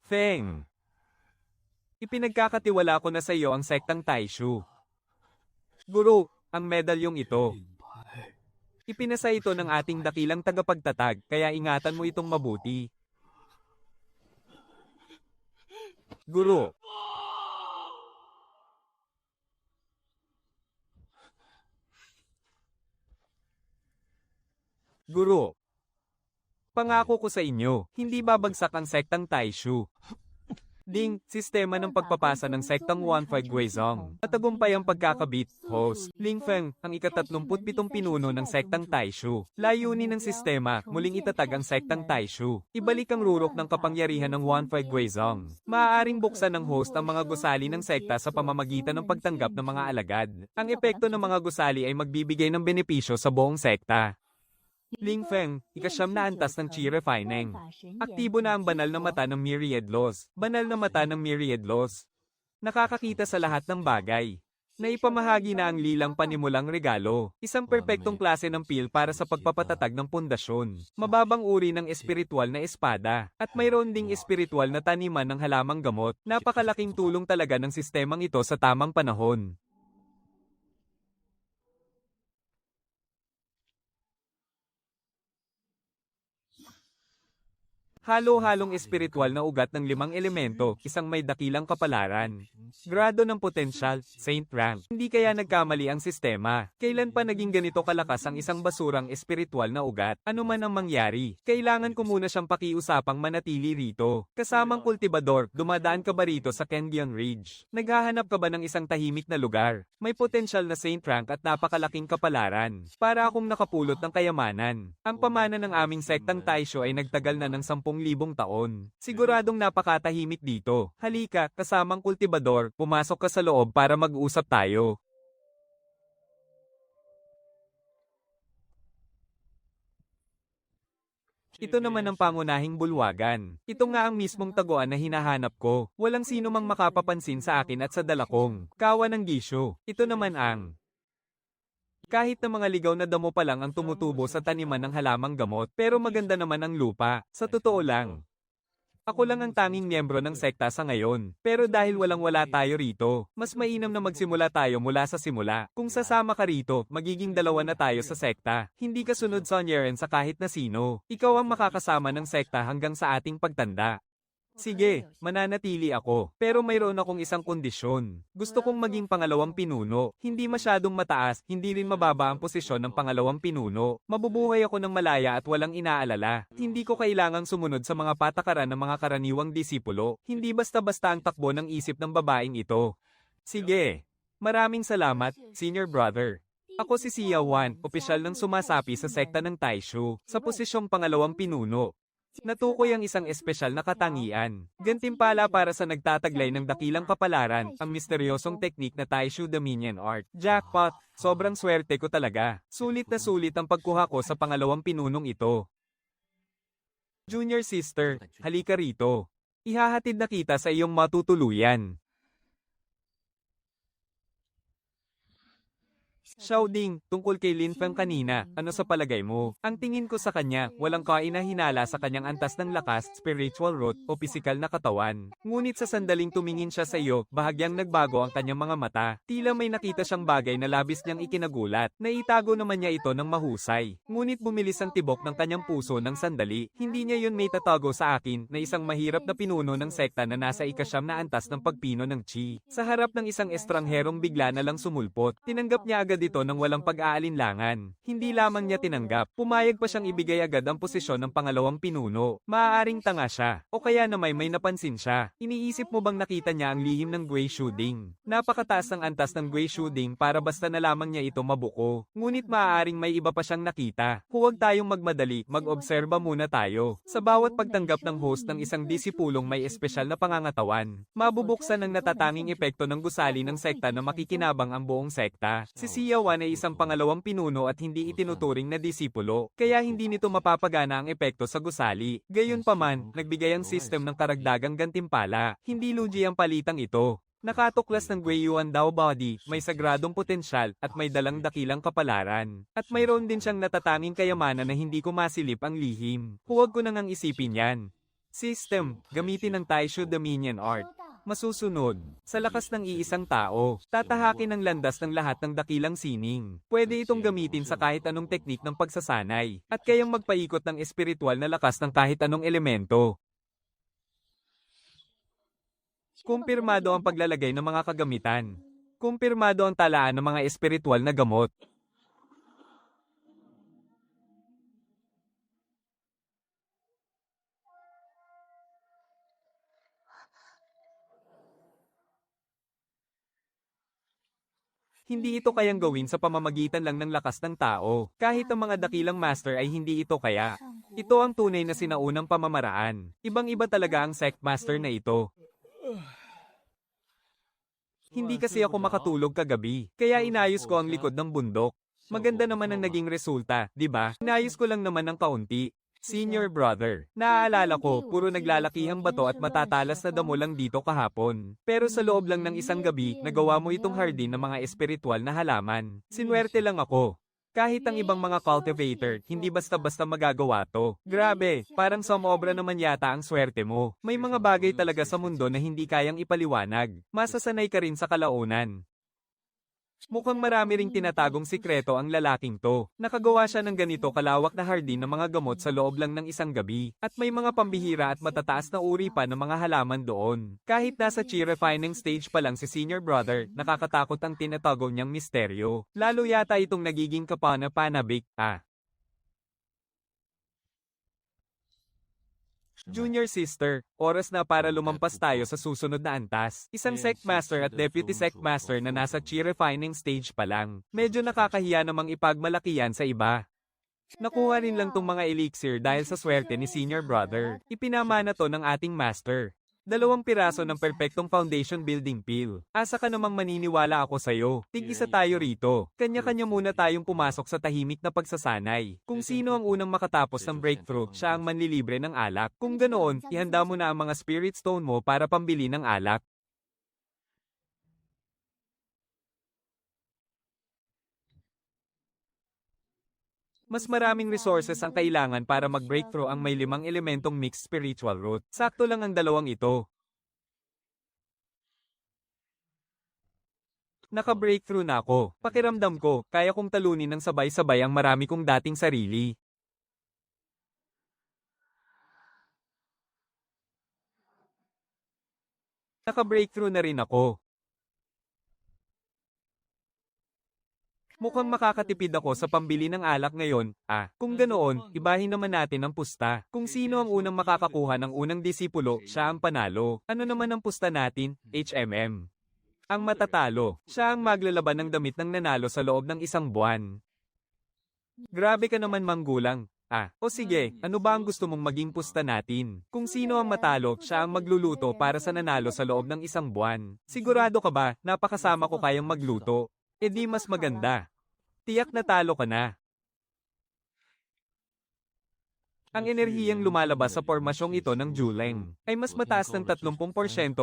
Feng, ipinagkakatiwala ko na sa iyo ang sektang Taishu. Guro, ang medalyong ito. Ipinasa ito ng ating dakilang tagapagtatag, kaya ingatan mo itong mabuti. Guro. Guro. Pangako ko sa inyo, hindi babagsak ang sektang Taishu. Ding, sistema ng pagpapasa ng sektang Wanfai Guizhong. Matagumpay ang pagkakabit, host. Ling Feng, ang ika-37 pinuno ng sektang Taishu. Layunin ng sistema, muling itatag ang sektang Taishu. Ibalik ang rurok ng kapangyarihan ng Wanfai Guizhong. Maaaring buksan ng host ang mga gusali ng sekta sa pamamagitan ng pagtanggap ng mga alagad. Ang epekto ng mga gusali ay magbibigay ng benepisyo sa buong sekta. Ling Feng, ika-9 na antas ng Qi Refining. Aktibo na ang banal na mata ng Myriad Laws. Banal na mata ng Myriad Laws. Nakakakita sa lahat ng bagay. Naipamahagi na ang lilang panimulang regalo. Isang perpektong klase ng pil para sa pagpapatatag ng pundasyon. Mababang uri ng espiritual na espada. At mayroon ding espiritual na taniman ng halamang gamot. Napakalaking tulong talaga ng sistemang ito sa tamang panahon. Halo-halong espiritual na ugat ng 5 elemento, isang may dakilang kapalaran. Grado ng potensyal, Saint Rank. Hindi kaya nagkamali ang sistema. Kailan pa naging ganito kalakas ang isang basurang espiritual na ugat? Ano man ang mangyari, kailangan ko muna siyang pakiusapang manatili rito. Kasamang kultibador, dumadaan ka ba rito sa Kengyang Ridge? Naghahanap ka ba ng isang tahimik na lugar? May potensyal na Saint Rank at napakalaking kapalaran. Para akong nakapulot ng kayamanan. Ang pamana ng aming sektang Taisho ay nagtagal na ng 10,000 taon. Siguradong napakatahimik dito. Halika, kasamang kultibador, pumasok ka sa loob para mag-usap tayo. Ito naman ang pangunahing bulwagan. Ito nga ang mismong taguan na hinahanap ko. Walang sino mang makapapansin sa akin at sa dalakong kawan ng gisyo. Ito naman ang kahit na mga ligaw na damo pa lang ang tumutubo sa taniman ng halamang gamot, pero maganda naman ang lupa. Sa totoo lang, ako lang ang tanging miyembro ng sekta sa ngayon. Pero dahil walang-wala tayo rito, mas mainam na magsimula tayo mula sa simula. Kung sasama ka rito, magiging 2 na tayo sa sekta. Hindi ka sunod sa Onyeren sa kahit na sino. Ikaw ang makakasama ng sekta hanggang sa ating pagtanda. Sige, mananatili ako. Pero mayroon akong isang kondisyon. Gusto kong maging pangalawang pinuno. Hindi masyadong mataas, hindi rin mababa ang posisyon ng pangalawang pinuno. Mabubuhay ako ng malaya at walang inaalala. Hindi ko kailangang sumunod sa mga patakaran ng mga karaniwang disipulo. Hindi basta-basta ang takbo ng isip ng babaeng ito. Sige. Maraming salamat, senior brother. Ako si Sia Wan, opisyal ng sumasapi sa sekta ng Taishu, sa posisyong pangalawang pinuno. Natukoy ang isang espesyal na katangian. Gantimpala para sa nagtataglay ng dakilang kapalaran, ang misteryosong teknik na Taishu Dominion Art. Jackpot! Sobrang swerte ko talaga. Sulit na sulit ang pagkuha ko sa pangalawang pinunong ito. Junior sister, halika rito. Ihahatid na kita sa iyong matutuluyan. Xiaoding, tungkol kay Lin Feng kanina, ano sa palagay mo? Ang tingin ko sa kanya, walang kainahinala sa kanyang antas ng lakas, spiritual root, o pisikal na katawan. Ngunit sa sandaling tumingin siya sa iyo, bahagyang nagbago ang kanyang mga mata. Tila may nakita siyang bagay na labis niyang ikinagulat. Naitago naman niya ito ng mahusay. Ngunit bumilis ang tibok ng kanyang puso ng sandali. Hindi niya yun may tatago sa akin, na isang mahirap na pinuno ng sekta na nasa ika-9 na antas ng pagpino ng Qi. Sa harap ng isang estrangherong bigla na lang sumulpot, tinanggap niya agad ito nang walang pag-aalinlangan. Hindi lamang niya tinanggap, pumayag pa siyang ibigay agad ang posisyon ng pangalawang pinuno. Maaaring tanga siya, o kaya na may napansin siya. Iniisip mo bang nakita niya ang lihim ng Gui Shuding? Napakataas ng antas ng Gui Shuding para basta na lamang niya ito mabuko. Ngunit maaaring may iba pa siyang nakita. Huwag tayong magmadali, mag-obserba muna tayo. Sa bawat pagtanggap ng host ng isang disipulong may espesyal na pangangatawan, mabubuksan ang natatanging epekto ng gusali ng sekta na makikinabang ang buong sekta. Si Sia Wan ay isang pangalawang pinuno at hindi itinuturing na disipulo, kaya hindi nito mapapagana ang epekto sa gusali. Gayunpaman, nagbigay ang sistem ng karagdagang gantimpala. Hindi lugi ang palitang ito. Nakatuklas ng Guiyuan Dao Body, may sagradong potensyal, at may dalang dakilang kapalaran. At mayroon din siyang natatanging kayamanan na hindi ko masilip ang lihim. Huwag ko nang isipin yan. System, gamitin ang Taisho Dominion Art. Masusunod, sa lakas ng iisang tao, tatahakin ang landas ng lahat ng dakilang sining. Pwede itong gamitin sa kahit anong teknik ng pagsasanay, at kayang magpaikot ng espiritual na lakas ng kahit anong elemento. Kumpirmado ang paglalagay ng mga kagamitan. Kumpirmado ang talaan ng mga espiritual na gamot. Hindi ito kayang gawin sa pamamagitan lang ng lakas ng tao. Kahit ang mga dakilang master ay hindi ito kaya. Ito ang tunay na sinaunang pamamaraan. Ibang-iba talaga ang sect master na ito. Hindi kasi ako makatulog kagabi, kaya inayos ko ang likod ng bundok. Maganda naman ang naging resulta, di ba? Inayos ko lang naman ng kaunti. Senior brother, naaalala ko, puro naglalakihang bato at matatalas na damo lang dito kahapon. Pero sa loob lang ng isang gabi, nagawa mo itong hardin ng mga espiritual na halaman. Sinwerte lang ako. Kahit ang ibang mga cultivator, hindi basta-basta magagawa to. Grabe, parang sumobra naman yata ang swerte mo. May mga bagay talaga sa mundo na hindi kayang ipaliwanag. Masasanay ka rin sa kalaunan. Mukhang marami ring tinatagong sikreto ang lalaking to. Nakagawa siya ng ganito kalawak na hardin ng mga gamot sa loob lang ng isang gabi. At may mga pambihira at matataas na uri pa ng mga halaman doon. Kahit nasa chi-refining stage pa lang si senior brother, nakakatakot ang tinatago niyang misteryo. Lalo yata itong nagiging kapana-panabik, Junior sister, oras na para lumampas tayo sa susunod na antas. Isang sect master at deputy sect master na nasa chi-refining stage pa lang. Medyo nakakahiya namang ipagmalaki yan sa iba. Nakuha rin lang tong mga elixir dahil sa swerte ni senior brother. Ipinamana to ng ating master. 2 piraso ng perpektong foundation building peel. Asa ka namang maniniwala ako sa'yo. Tig-isa tayo rito. Kanya-kanya muna tayong pumasok sa tahimik na pagsasanay. Kung sino ang unang makatapos ng breakthrough, siya ang manlilibre ng alak. Kung ganoon, ihanda mo na ang mga spirit stone mo para pambili ng alak. Mas maraming resources ang kailangan para mag-breakthrough ang may 5 elementong mixed spiritual root. Sakto lang ang 2 ito. Naka-breakthrough na ako. Pakiramdam ko, kaya kong talunin ng sabay-sabay ang marami kong dating sarili. Naka-breakthrough na rin ako. Mukhang makakatipid ako sa pambili ng alak ngayon. Kung ganoon, ibahin naman natin ang pusta. Kung sino ang unang makakakuha ng unang disipulo, siya ang panalo. Ano naman ang pusta natin? HMM. Ang matatalo, siya ang maglalaban ng damit ng nanalo sa loob ng 1 buwan. Grabe ka naman manggulang. O sige, ano ba ang gusto mong maging pusta natin? Kung sino ang matalo, siya ang magluluto para sa nanalo sa loob ng 1 buwan. Sigurado ka ba, napakasama ko kayang magluto? E di mas maganda. Tiyak na talo ka na. Ang enerhiyang lumalabas sa pormasyong ito ng Juleng ay mas mataas ng 30%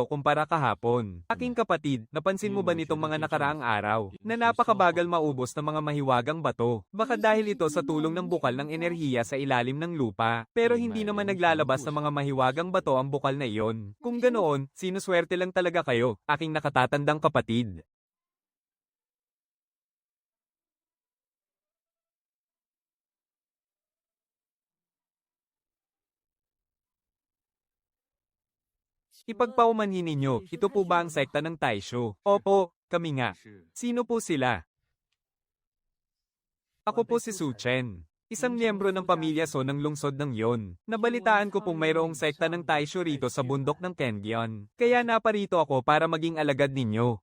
kumpara kahapon. Aking kapatid, napansin mo ba nitong mga nakaraang araw na napakabagal maubos ng mga mahiwagang bato? Baka dahil ito sa tulong ng bukal ng enerhiya sa ilalim ng lupa, pero hindi naman naglalabas ng mga mahiwagang bato ang bukal na iyon. Kung ganoon, sinuswerte lang talaga kayo, aking nakatatandang kapatid. Ipagpaumanhin ninyo, ito po ba ang sekta ng Taisho? Opo, kami nga. Sino po sila? Ako po si Su Chen. Isang miyembro ng pamilya So ng lungsod ng Yon. Nabalitaan ko pong mayroong sekta ng Taisho rito sa bundok ng Kengyeon. Kaya naparito ako para maging alagad ninyo.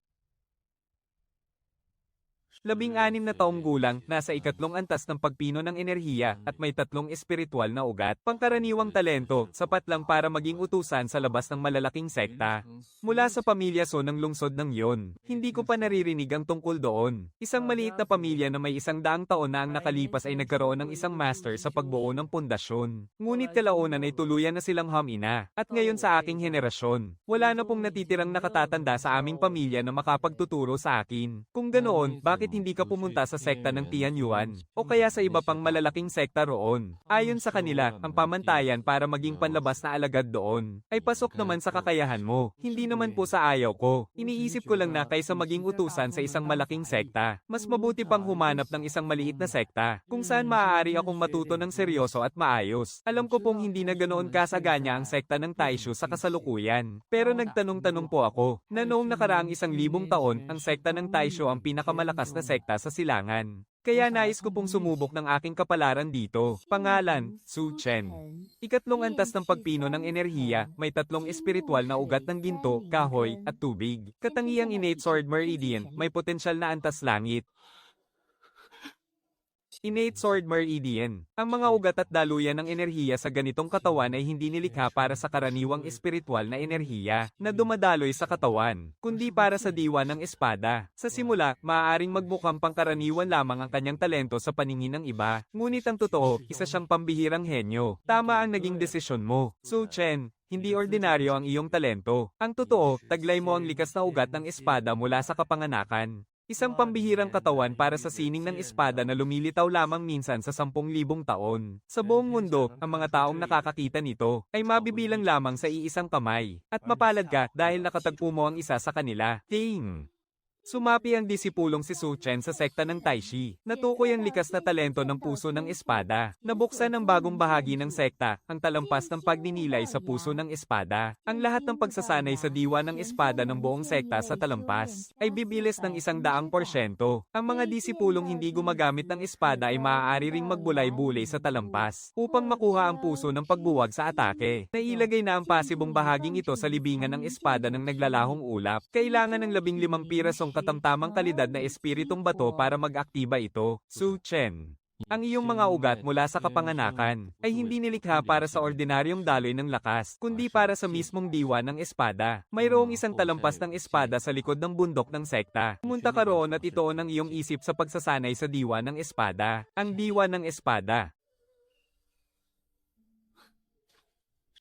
16 na taong gulang, nasa 3 antas ng pagpino ng enerhiya, at may 3 espiritual na ugat. Pangkaraniwang talento, sapat lang para maging utusan sa labas ng malalaking sekta. Mula sa pamilya So ng lungsod ng Yon, hindi ko pa naririnig ang tungkol doon. Isang maliit na pamilya na may 100 taon na ang nakalipas ay nagkaroon ng isang master sa pagbuo ng pundasyon. Ngunit kalaunan ay tuluyan na silang hamina. At ngayon sa aking henerasyon, wala na pong natitirang nakatatanda sa aming pamilya na makapagtuturo sa akin. Kung ganoon, bakit bakit hindi ka pumunta sa sekta ng Tianyuan, o kaya sa iba pang malalaking sekta roon? Ayon sa kanila, ang pamantayan para maging panlabas na alagad doon, ay pasok naman sa kakayahan mo. Hindi naman po sa ayaw ko. Iniisip ko lang na kaysa maging utusan sa isang malaking sekta, mas mabuti pang humanap ng isang maliit na sekta, kung saan maaari akong matuto ng seryoso at maayos. Alam ko pong hindi na ganoon kasaganya ang sekta ng Taishu sa kasalukuyan. Pero nagtanong-tanong po ako, na noong nakaraang 1,000 taon, ang sekta ng Taishu ang pinakamalakas na sekta sa silangan. Kaya nais ko pong sumubok ng aking kapalaran dito. Pangalan, Su Chen. Ikatlong antas ng pagpino ng enerhiya, may 3 espiritual na ugat ng ginto, kahoy, at tubig. Katangiang innate sword meridian, may potensyal na antas langit. Innate Sword Meridian. Ang mga ugat at daluyan ng enerhiya sa ganitong katawan ay hindi nilikha para sa karaniwang espiritual na enerhiya na dumadaloy sa katawan, kundi para sa diwa ng espada. Sa simula, maaaring magmukhang pangkaraniwan lamang ang kanyang talento sa paningin ng iba. Ngunit ang totoo, isa siyang pambihirang henyo. Tama ang naging desisyon mo, Su Chen. Hindi ordinaryo ang iyong talento. Ang totoo, taglay mo ang likas na ugat ng espada mula sa kapanganakan. Isang pambihirang katawan para sa sining ng espada na lumilitaw lamang minsan sa 10,000 taon. Sa buong mundo, ang mga taong nakakakita nito ay mabibilang lamang sa iisang kamay. At mapalad ka dahil nakatagpo mo ang isa sa kanila. Ting! Sumapi ang disipulong si Su Chen sa sekta ng Taishi. Natukoy ang likas na talento ng puso ng espada. Nabuksan ang bagong bahagi ng sekta, ang talampas ng pagninilay sa puso ng espada. Ang lahat ng pagsasanay sa diwa ng espada ng buong sekta sa talampas ay bibilis ng 100%. Ang mga disipulong hindi gumagamit ng espada ay maaari ring magbulay-bulay sa talampas upang makuha ang puso ng pagbuwag sa atake. Nailagay na ang pasibong bahaging ito sa libingan ng espada ng naglalahong ulap. Kailangan ng 15 pirasong katamtamang kalidad na espiritong bato para mag-aktiba ito, Su Chen. Ang iyong mga ugat mula sa kapanganakan ay hindi nilikha para sa ordinaryong daloy ng lakas, kundi para sa mismong diwa ng espada. Mayroong isang talampas ng espada sa likod ng bundok ng sekta. Pumunta ka roon at ituon ang iyong isip sa pagsasanay sa diwa ng espada. Ang diwa ng espada.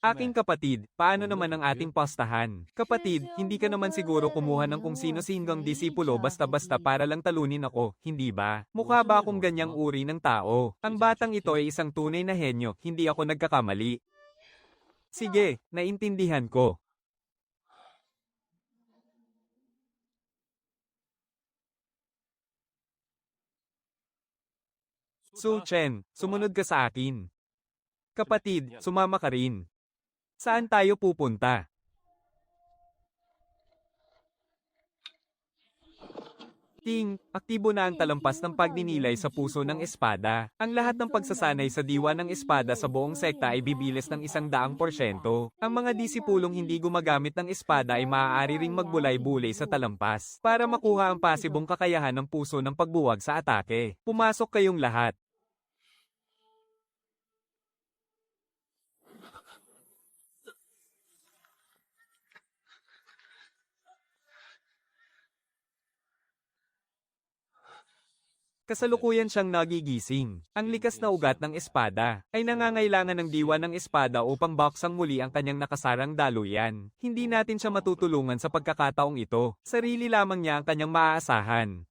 Aking kapatid, paano naman ang ating pastahan? Kapatid, hindi ka naman siguro kumuha ng kung sino-sinong disipulo basta-basta para lang talunin ako, hindi ba? Mukha ba akong ganyang uri ng tao? Ang batang ito ay isang tunay na henyo, hindi ako nagkakamali. Sige, naintindihan ko. Su Chen, sumunod ka sa akin. Kapatid, sumama ka rin. Saan tayo pupunta? Ting, aktibo na ang talampas ng pagninilay sa puso ng espada. Ang lahat ng pagsasanay sa diwa ng espada sa buong sekta ay bibilis ng 100%. Ang mga disipulong hindi gumagamit ng espada ay maaari ring magbulay-bulay sa talampas para makuha ang pasibong kakayahan ng puso ng pagbuwag sa atake. Pumasok kayong lahat. Kasalukuyan siyang nagigising. Ang likas na ugat ng espada ay nangangailangan ng diwa ng espada upang baksang muli ang kanyang nakasarang daluyan. Hindi natin siya matutulungan sa pagkakataong ito. Sarili lamang niya ang kanyang maaasahan.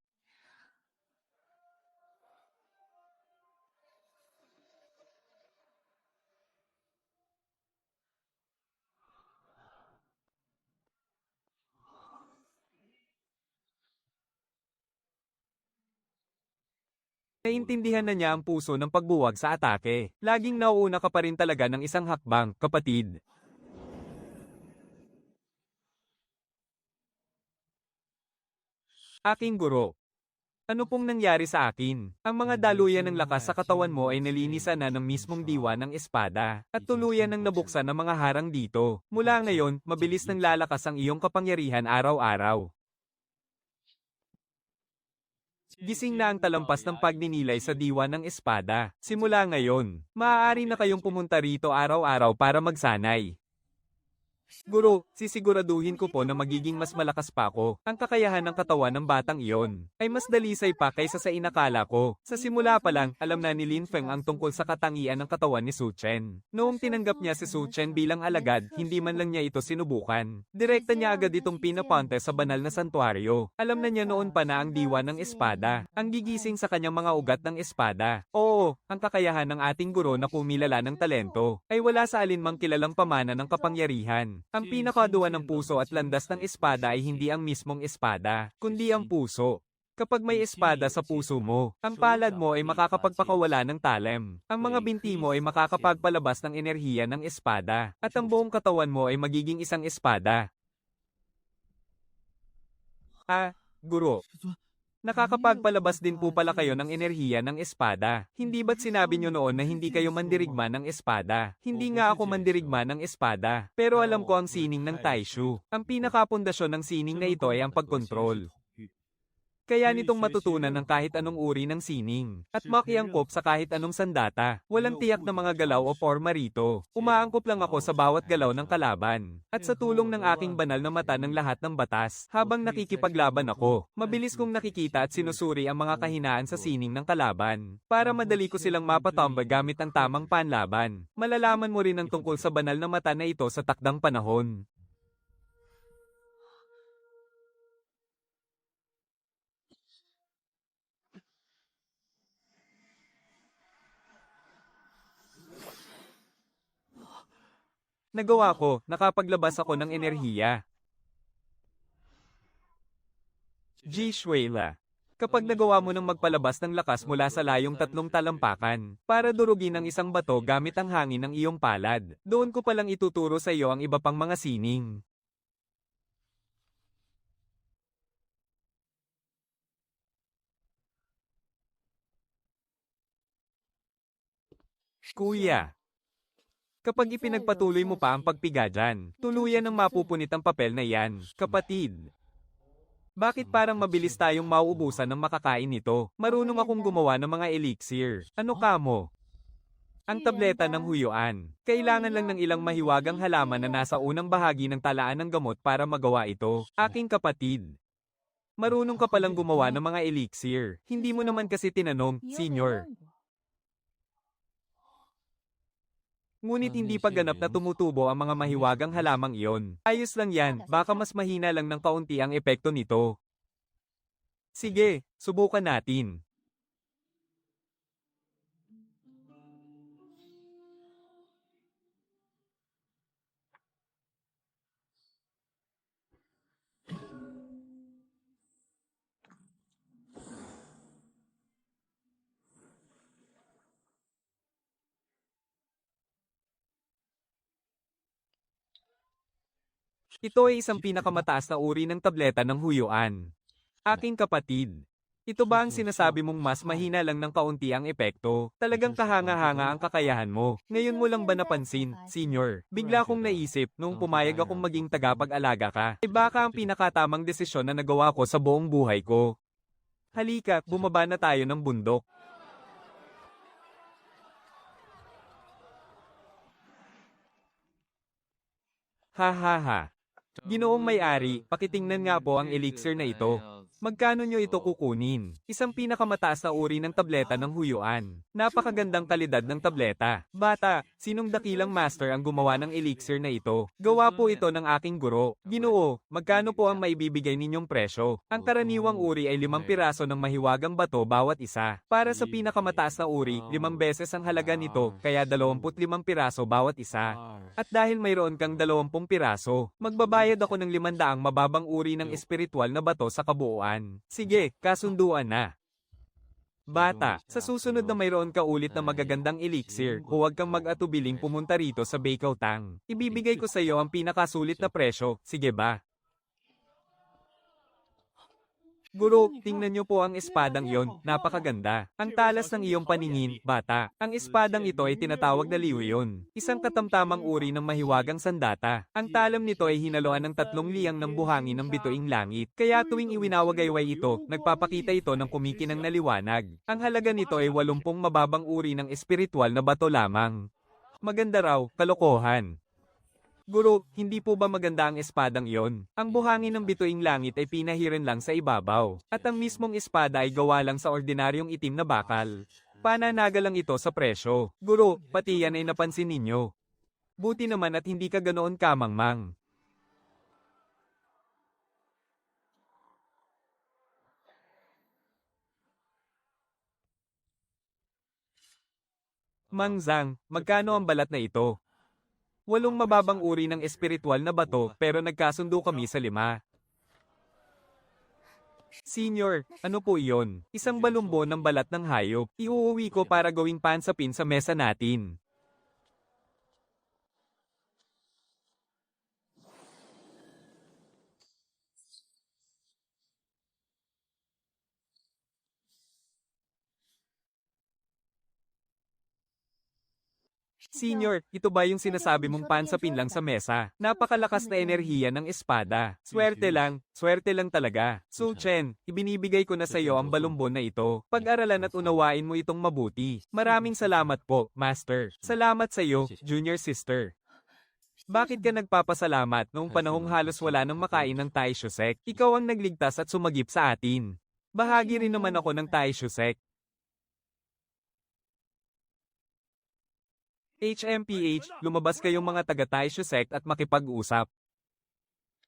Naintindihan na niya ang puso ng pagbuwag sa atake. Laging nauuna ka pa rin talaga ng isang hakbang, kapatid. Aking guro. Ano pong nangyari sa akin? Ang mga daluyan ng lakas sa katawan mo ay nalinisan na ng mismong diwa ng espada, at tuluyan ng nabuksan ng mga harang dito. Mula ngayon, mabilis nang lalakas ang iyong kapangyarihan araw-araw. Gising na ang talampas ng pagninilay sa diwa ng espada. Simula ngayon, maaari na kayong pumunta rito araw-araw para magsanay. Guro, sisiguraduhin ko po na magiging mas malakas pa ako. Ang kakayahan ng katawan ng batang iyon ay mas dalisay pa kaysa sa inakala ko. Sa simula pa lang, alam na ni Lin Feng ang tungkol sa katangian ng katawan ni Su Chen. Noong tinanggap niya si Su Chen bilang alagad, hindi man lang niya ito sinubukan. Direkta niya agad itong pinaponte sa banal na santuaryo. Alam na niya noon pa na ang diwa ng espada ang gigising sa kanyang mga ugat ng espada. Oo, ang kakayahan ng ating guro na kumilala ng talento ay wala sa alinmang kilalang pamana ng kapangyarihan. Ang pinakaduwa ng puso at landas ng espada ay hindi ang mismong espada, kundi ang puso. Kapag may espada sa puso mo, ang palad mo ay makakapagpakawala ng talem. Ang mga binti mo ay makakapagpalabas ng enerhiya ng espada, at ang buong katawan mo ay magiging isang espada. Guro. Nakakapagpalabas din po pala kayo ng enerhiya ng espada. Hindi ba't sinabi nyo noon na hindi kayo mandirigma ng espada? Hindi nga ako mandirigma ng espada. Pero alam ko ang sining ng Taishu. Ang pinakapundasyon ng sining na ito ay ang pagkontrol. Kaya nitong matutunan ng kahit anong uri ng sining, at makiangkop sa kahit anong sandata. Walang tiyak na mga galaw o forma rito. Umaangkop lang ako sa bawat galaw ng kalaban. At sa tulong ng aking banal na mata ng lahat ng batas, habang nakikipaglaban ako, mabilis kong nakikita at sinusuri ang mga kahinaan sa sining ng kalaban. Para madali ko silang mapatamba gamit ang tamang panlaban. Malalaman mo rin ang tungkol sa banal na mata na ito sa takdang panahon. Nagawa ko, nakapaglabas ako ng enerhiya. G. Shuela. Kapag nagawa mo ng magpalabas ng lakas mula sa layong 3 talampakan, para durugin ang isang bato gamit ang hangin ng iyong palad, doon ko palang ituturo sa iyo ang iba pang mga sining. Kuya. Kapag ipinagpatuloy mo pa ang pagpiga dyan, tuluyan ng mapupunit ang papel na yan, kapatid. Bakit parang mabilis tayong mauubusan ng makakain nito? Marunong akong gumawa ng mga elixir. Ano ka mo? Ang tableta ng huyuan. Kailangan lang ng ilang mahiwagang halaman na nasa unang bahagi ng talaan ng gamot para magawa ito. Aking kapatid. Marunong ka palang gumawa ng mga elixir. Hindi mo naman kasi tinanong, Senyor. Ngunit hindi pa ganap na tumutubo ang mga mahiwagang halamang iyon. Ayos lang yan, baka mas mahina lang ng kaunti ang epekto nito. Sige, subukan natin. Ito ay isang pinakamataas na uri ng tableta ng huyuan. Aking kapatid. Ito ba ang sinasabi mong mas mahina lang ng kaunti ang epekto? Talagang kahanga-hanga ang kakayahan mo. Ngayon mo lang ba napansin, Senyor? Bigla kong naisip nung pumayag akong maging tagapag-alaga ka. Baka ang pinakatamang desisyon na nagawa ko sa buong buhay ko. Halika, bumaba na tayo ng bundok. Ha ha ha. Ginoong may-ari, pakitingnan nga po ang elixir na ito. Magkano nyo ito kukunin? Isang pinakamataas na uri ng tableta ng huyuan. Napakagandang kalidad ng tableta. Bata, sinong dakilang master ang gumawa ng elixir na ito? Gawa po ito ng aking guro. Ginoo, magkano po ang maibibigay ninyong presyo? Ang karaniwang uri ay 5 piraso ng mahiwagang bato bawat isa. Para sa pinakamataas na uri, 5 beses ang halaga nito, kaya 25 piraso bawat isa. At dahil mayroon kang 20 piraso, magbabayad ako ng 500 mababang uri ng espiritual na bato sa kabuuan. Sige, kasunduan na. Bata, sa susunod na mayroon ka ulit na magagandang elixir, huwag kang mag-atubiling pumunta rito sa Baikaw Tang. Ibibigay ko sa iyo ang pinakasulit na presyo, sige ba? Guro, tingnan niyo po ang espadang iyon, napakaganda. Ang talas ng iyong paningin, bata. Ang espadang ito ay tinatawag na liuyon. Isang katamtamang uri ng mahiwagang sandata. Ang talam nito ay hinaluan ng 3 liyang ng buhangin ng bituing langit. Kaya tuwing iwinawagayway ito, nagpapakita ito ng kumikinang na liwanag. Ang halaga nito ay 80 mababang uri ng espiritual na bato lamang. Maganda raw, kalokohan. Guro, hindi po ba maganda ang espadang iyon? Ang buhangin ng bituing langit ay pinahiran lang sa ibabaw, at ang mismong espada ay gawa lang sa ordinaryong itim na bakal. Pananaga lang ito sa presyo. Guro, pati yan ay napansin ninyo. Buti naman at hindi ka ganoon kamangmang. Mang Zhang, magkano ang balat na ito? 8 mababang uri ng espiritual na bato pero nagkasundo kami sa 5. Senior, ano po iyon? Isang balumbo ng balat ng hayop. Iuuwi ko para gawing pansapin sa mesa natin. Senior, ito ba yung sinasabi mong pansapin lang sa mesa? Napakalakas na enerhiya ng espada. Swerte lang talaga. So Chen, ibinibigay ko na sa iyo ang balumbon na ito. Pag-aralan at unawain mo itong mabuti. Maraming salamat po, Master. Salamat sa iyo, Junior Sister. Bakit ka nagpapasalamat noong panahong halos wala nang makain ng Taishusek? Ikaw ang nagligtas at sumagip sa atin. Bahagi rin naman ako ng Taishusek. HMPH, lumabas kayong mga taga-Taisho sect at makipag-usap.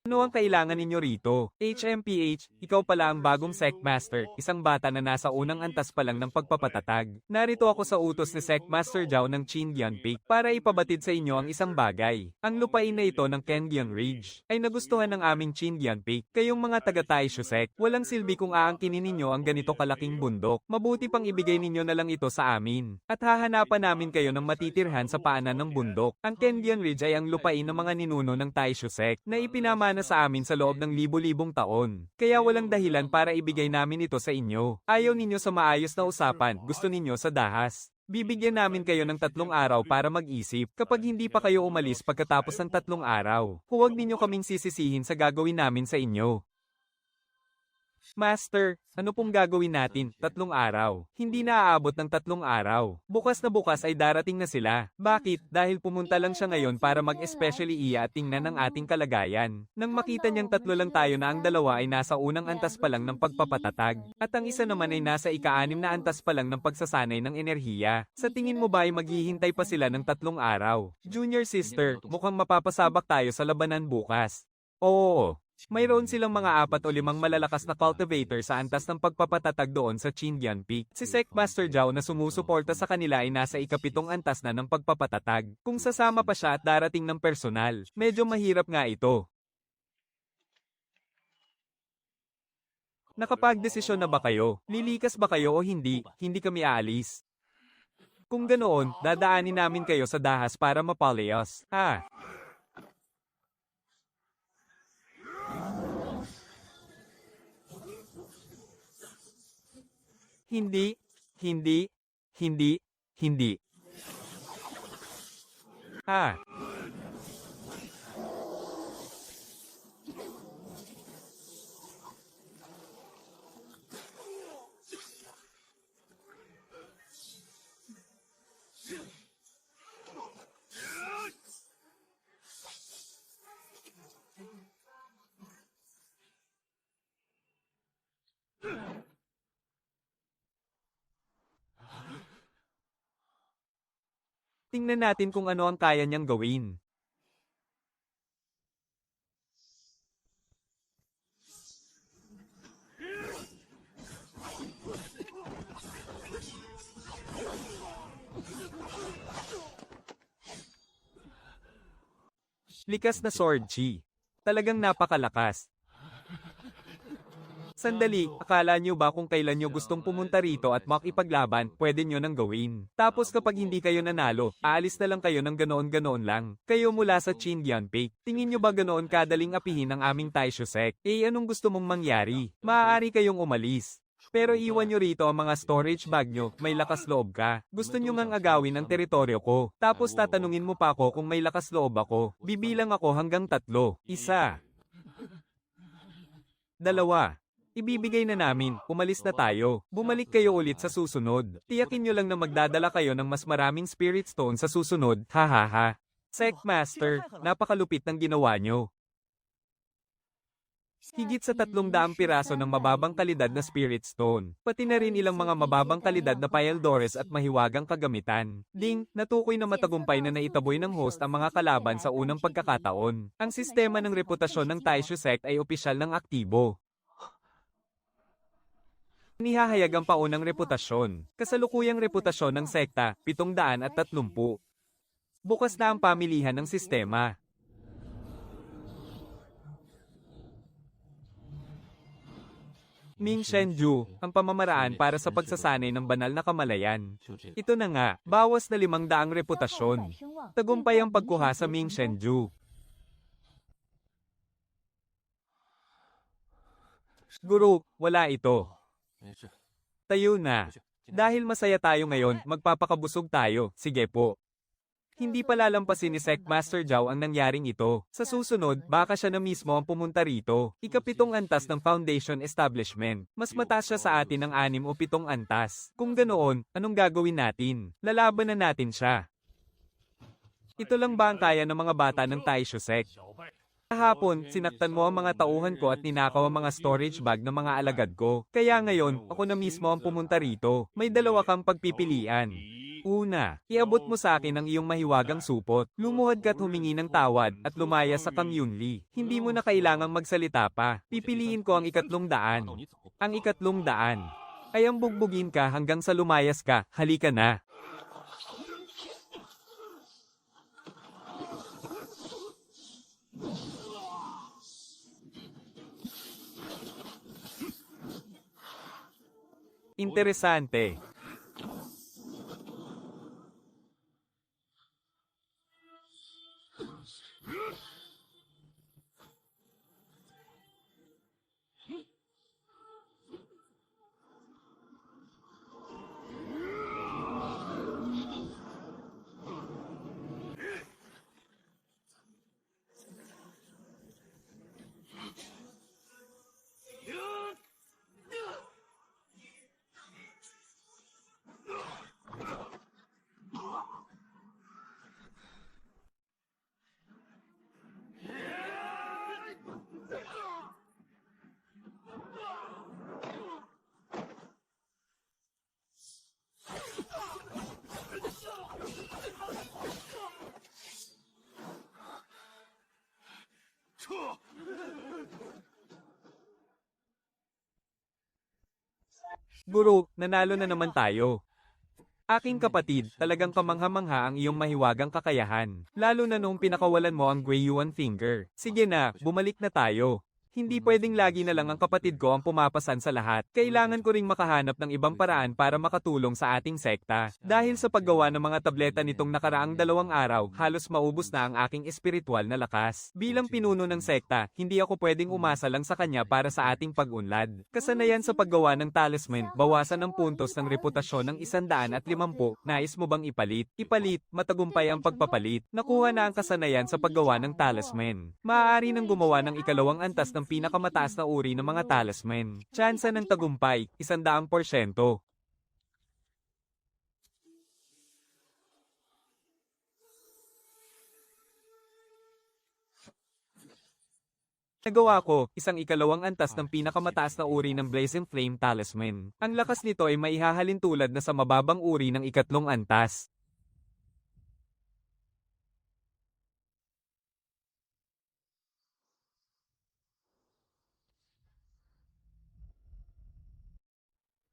Ano ang kailangan ninyo rito? HMPH, ikaw pala ang bagong sect master, isang bata na nasa unang antas pa lang ng pagpapatatag. Narito ako sa utos ni Sect Master Zhao ng Qingyan Peak para ipabatid sa inyo ang isang bagay. Ang lupain na ito ng Kengyang Ridge ay nagustuhan ng aming Qingyan Peak. Kayong mga taga-Taisho sect, walang silbi kung aangkinin ninyo ang ganito kalaking bundok. Mabuti pang ibigay ninyo na lang ito sa amin. At hahanapan namin kayo ng matitirhan sa paanan ng bundok. Ang Kengyang Ridge ay ang lupain ng mga ninuno ng Taisho sect na ipinamana sa amin sa loob ng libo-libong taon. Kaya walang dahilan para ibigay namin ito sa inyo. Ayaw ninyo sa maayos na usapan, gusto ninyo sa dahas. Bibigyan namin kayo ng 3 araw para mag-isip. Kapag hindi pa kayo umalis pagkatapos ng 3 araw, huwag ninyo kaming sisisihin sa gagawin namin sa inyo. Master, ano pong gagawin natin? 3 araw. Hindi na aabot ng 3 araw. Bukas na bukas ay darating na sila. Bakit? Dahil pumunta lang siya ngayon para mag-especially iya at tingnan ang ating kalagayan. Nang makita niyang 3 lang tayo na ang 2 ay nasa unang antas pa lang ng pagpapatatag. At ang isa naman ay nasa ika-6 na antas pa lang ng pagsasanay ng enerhiya. Sa tingin mo ba ay maghihintay pa sila ng 3 araw? Junior sister, mukhang mapapasabak tayo sa labanan bukas. Oo. Mayroon silang mga 4 o 5 malalakas na cultivator sa antas ng pagpapatatag doon sa Qingyan Peak. Si Sect Master Zhao na sumusuporta sa kanila ay nasa ika-7 antas na ng pagpapatatag. Kung sasama pa siya at darating ng personal, medyo mahirap nga ito. Nakapagdesisyon na ba kayo? Lilikas ba kayo o hindi? Hindi kami aalis. Kung ganoon, dadaanin namin kayo sa dahas para mapalayas. Ha? Hindi, hindi, hindi, hindi. Ha? Tingnan natin kung ano ang kaya niyang gawin. Likas na sword chi. Talagang napakalakas. Sandali, akala nyo ba kung kailan nyo gustong pumunta rito at makipaglaban, pwede nyo nang gawin. Tapos kapag hindi kayo nanalo, aalis na lang kayo ng ganoon-ganoon lang. Kayo mula sa Qingyan Peak. Tingin nyo ba ganoon kadaling apihin ang aming Taisho sect? Anong gusto mong mangyari? Maaari kayong umalis. Pero iwan nyo rito ang mga storage bag nyo, may lakas loob ka. Gusto nyo ngang agawin ang teritoryo ko. Tapos tatanungin mo pa ako kung may lakas loob ako. Bibilang ako hanggang 3. 1. 2. Ibibigay na namin, umalis na tayo. Bumalik kayo ulit sa susunod. Tiyakin nyo lang na magdadala kayo ng mas maraming spirit stone sa susunod, hahaha. Sect Master, napakalupit ng ginawa nyo. Higit sa 300 piraso ng mababang kalidad na Spirit Stone, pati na rin ilang mga mababang kalidad na Pyldores at mahiwagang kagamitan. Ding, natukoy na matagumpay na naitaboy ng host ang mga kalaban sa unang pagkakataon. Ang sistema ng reputasyon ng Taisho Sect ay opisyal ng aktibo. Inihahayag ang paunang reputasyon. Kasalukuyang reputasyon ng sekta, 730. Bukas na ang pamilihan ng sistema. Ming Shenju, ang pamamaraan para sa pagsasanay ng banal na kamalayan. Ito na nga, bawas na 500 reputasyon. Tagumpay ang pagkuha sa Ming Shenju. Guru, wala ito. Tayo na. Dahil masaya tayo ngayon, magpapakabusog tayo. Sige po. Hindi pa lalampasin ni Sect Master Zhao ang nangyaring ito. Sa susunod, baka siya na mismo ang pumunta rito. Ika-7 antas ng Foundation Establishment. Mas mataas siya sa atin ng 6 o 7 antas. Kung ganoon, anong gagawin natin? Lalaban na natin siya. Ito lang ba ang kaya ng mga bata ng Taisho Sect? Kahapon, sinaktan mo ang mga tauhan ko at ninakaw ang mga storage bag ng mga alagad ko. Kaya ngayon, ako na mismo ang pumunta rito. May dalawa kang pagpipilian. Una, iabot mo sa akin ang iyong mahiwagang supot. Lumuhad ka't humingi ng tawad at lumaya sa Kang Yunli. Hindi mo na kailangang magsalita pa. Pipiliin ko ang 300. Ang 300 ay ang bugbugin ka hanggang sa lumayas ka. Halika na. Interesante. Guru, nanalo na naman tayo. Aking kapatid, talagang kamangha-mangha ang iyong mahiwagang kakayahan. Lalo na noong pinakawalan mo ang Gray Yuan Finger. Sige na, bumalik na tayo. Hindi pwedeng lagi na lang ang kapatid ko ang pumapasan sa lahat. Kailangan ko ring makahanap ng ibang paraan para makatulong sa ating sekta. Dahil sa paggawa ng mga tableta nitong nakaraang 2 araw, halos maubos na ang aking espiritual na lakas. Bilang pinuno ng sekta, hindi ako pwedeng umasa lang sa kanya para sa ating pag-unlad. Kasanayan sa paggawa ng talisman, bawasan ng puntos ng reputasyon ng 150. Nais mo bang ipalit? Ipalit, matagumpay ang pagpapalit. Nakuha na ang kasanayan sa paggawa ng talisman. Maaari nang gumawa ng 2 antas ng pinakamataas na uri ng mga talisman. Tsansa ng tagumpay, 100%. Nagawa ko, 2 antas ng pinakamataas na uri ng Blazing Flame Talisman. Ang lakas nito ay maihahalin tulad na sa mababang uri ng 3 antas.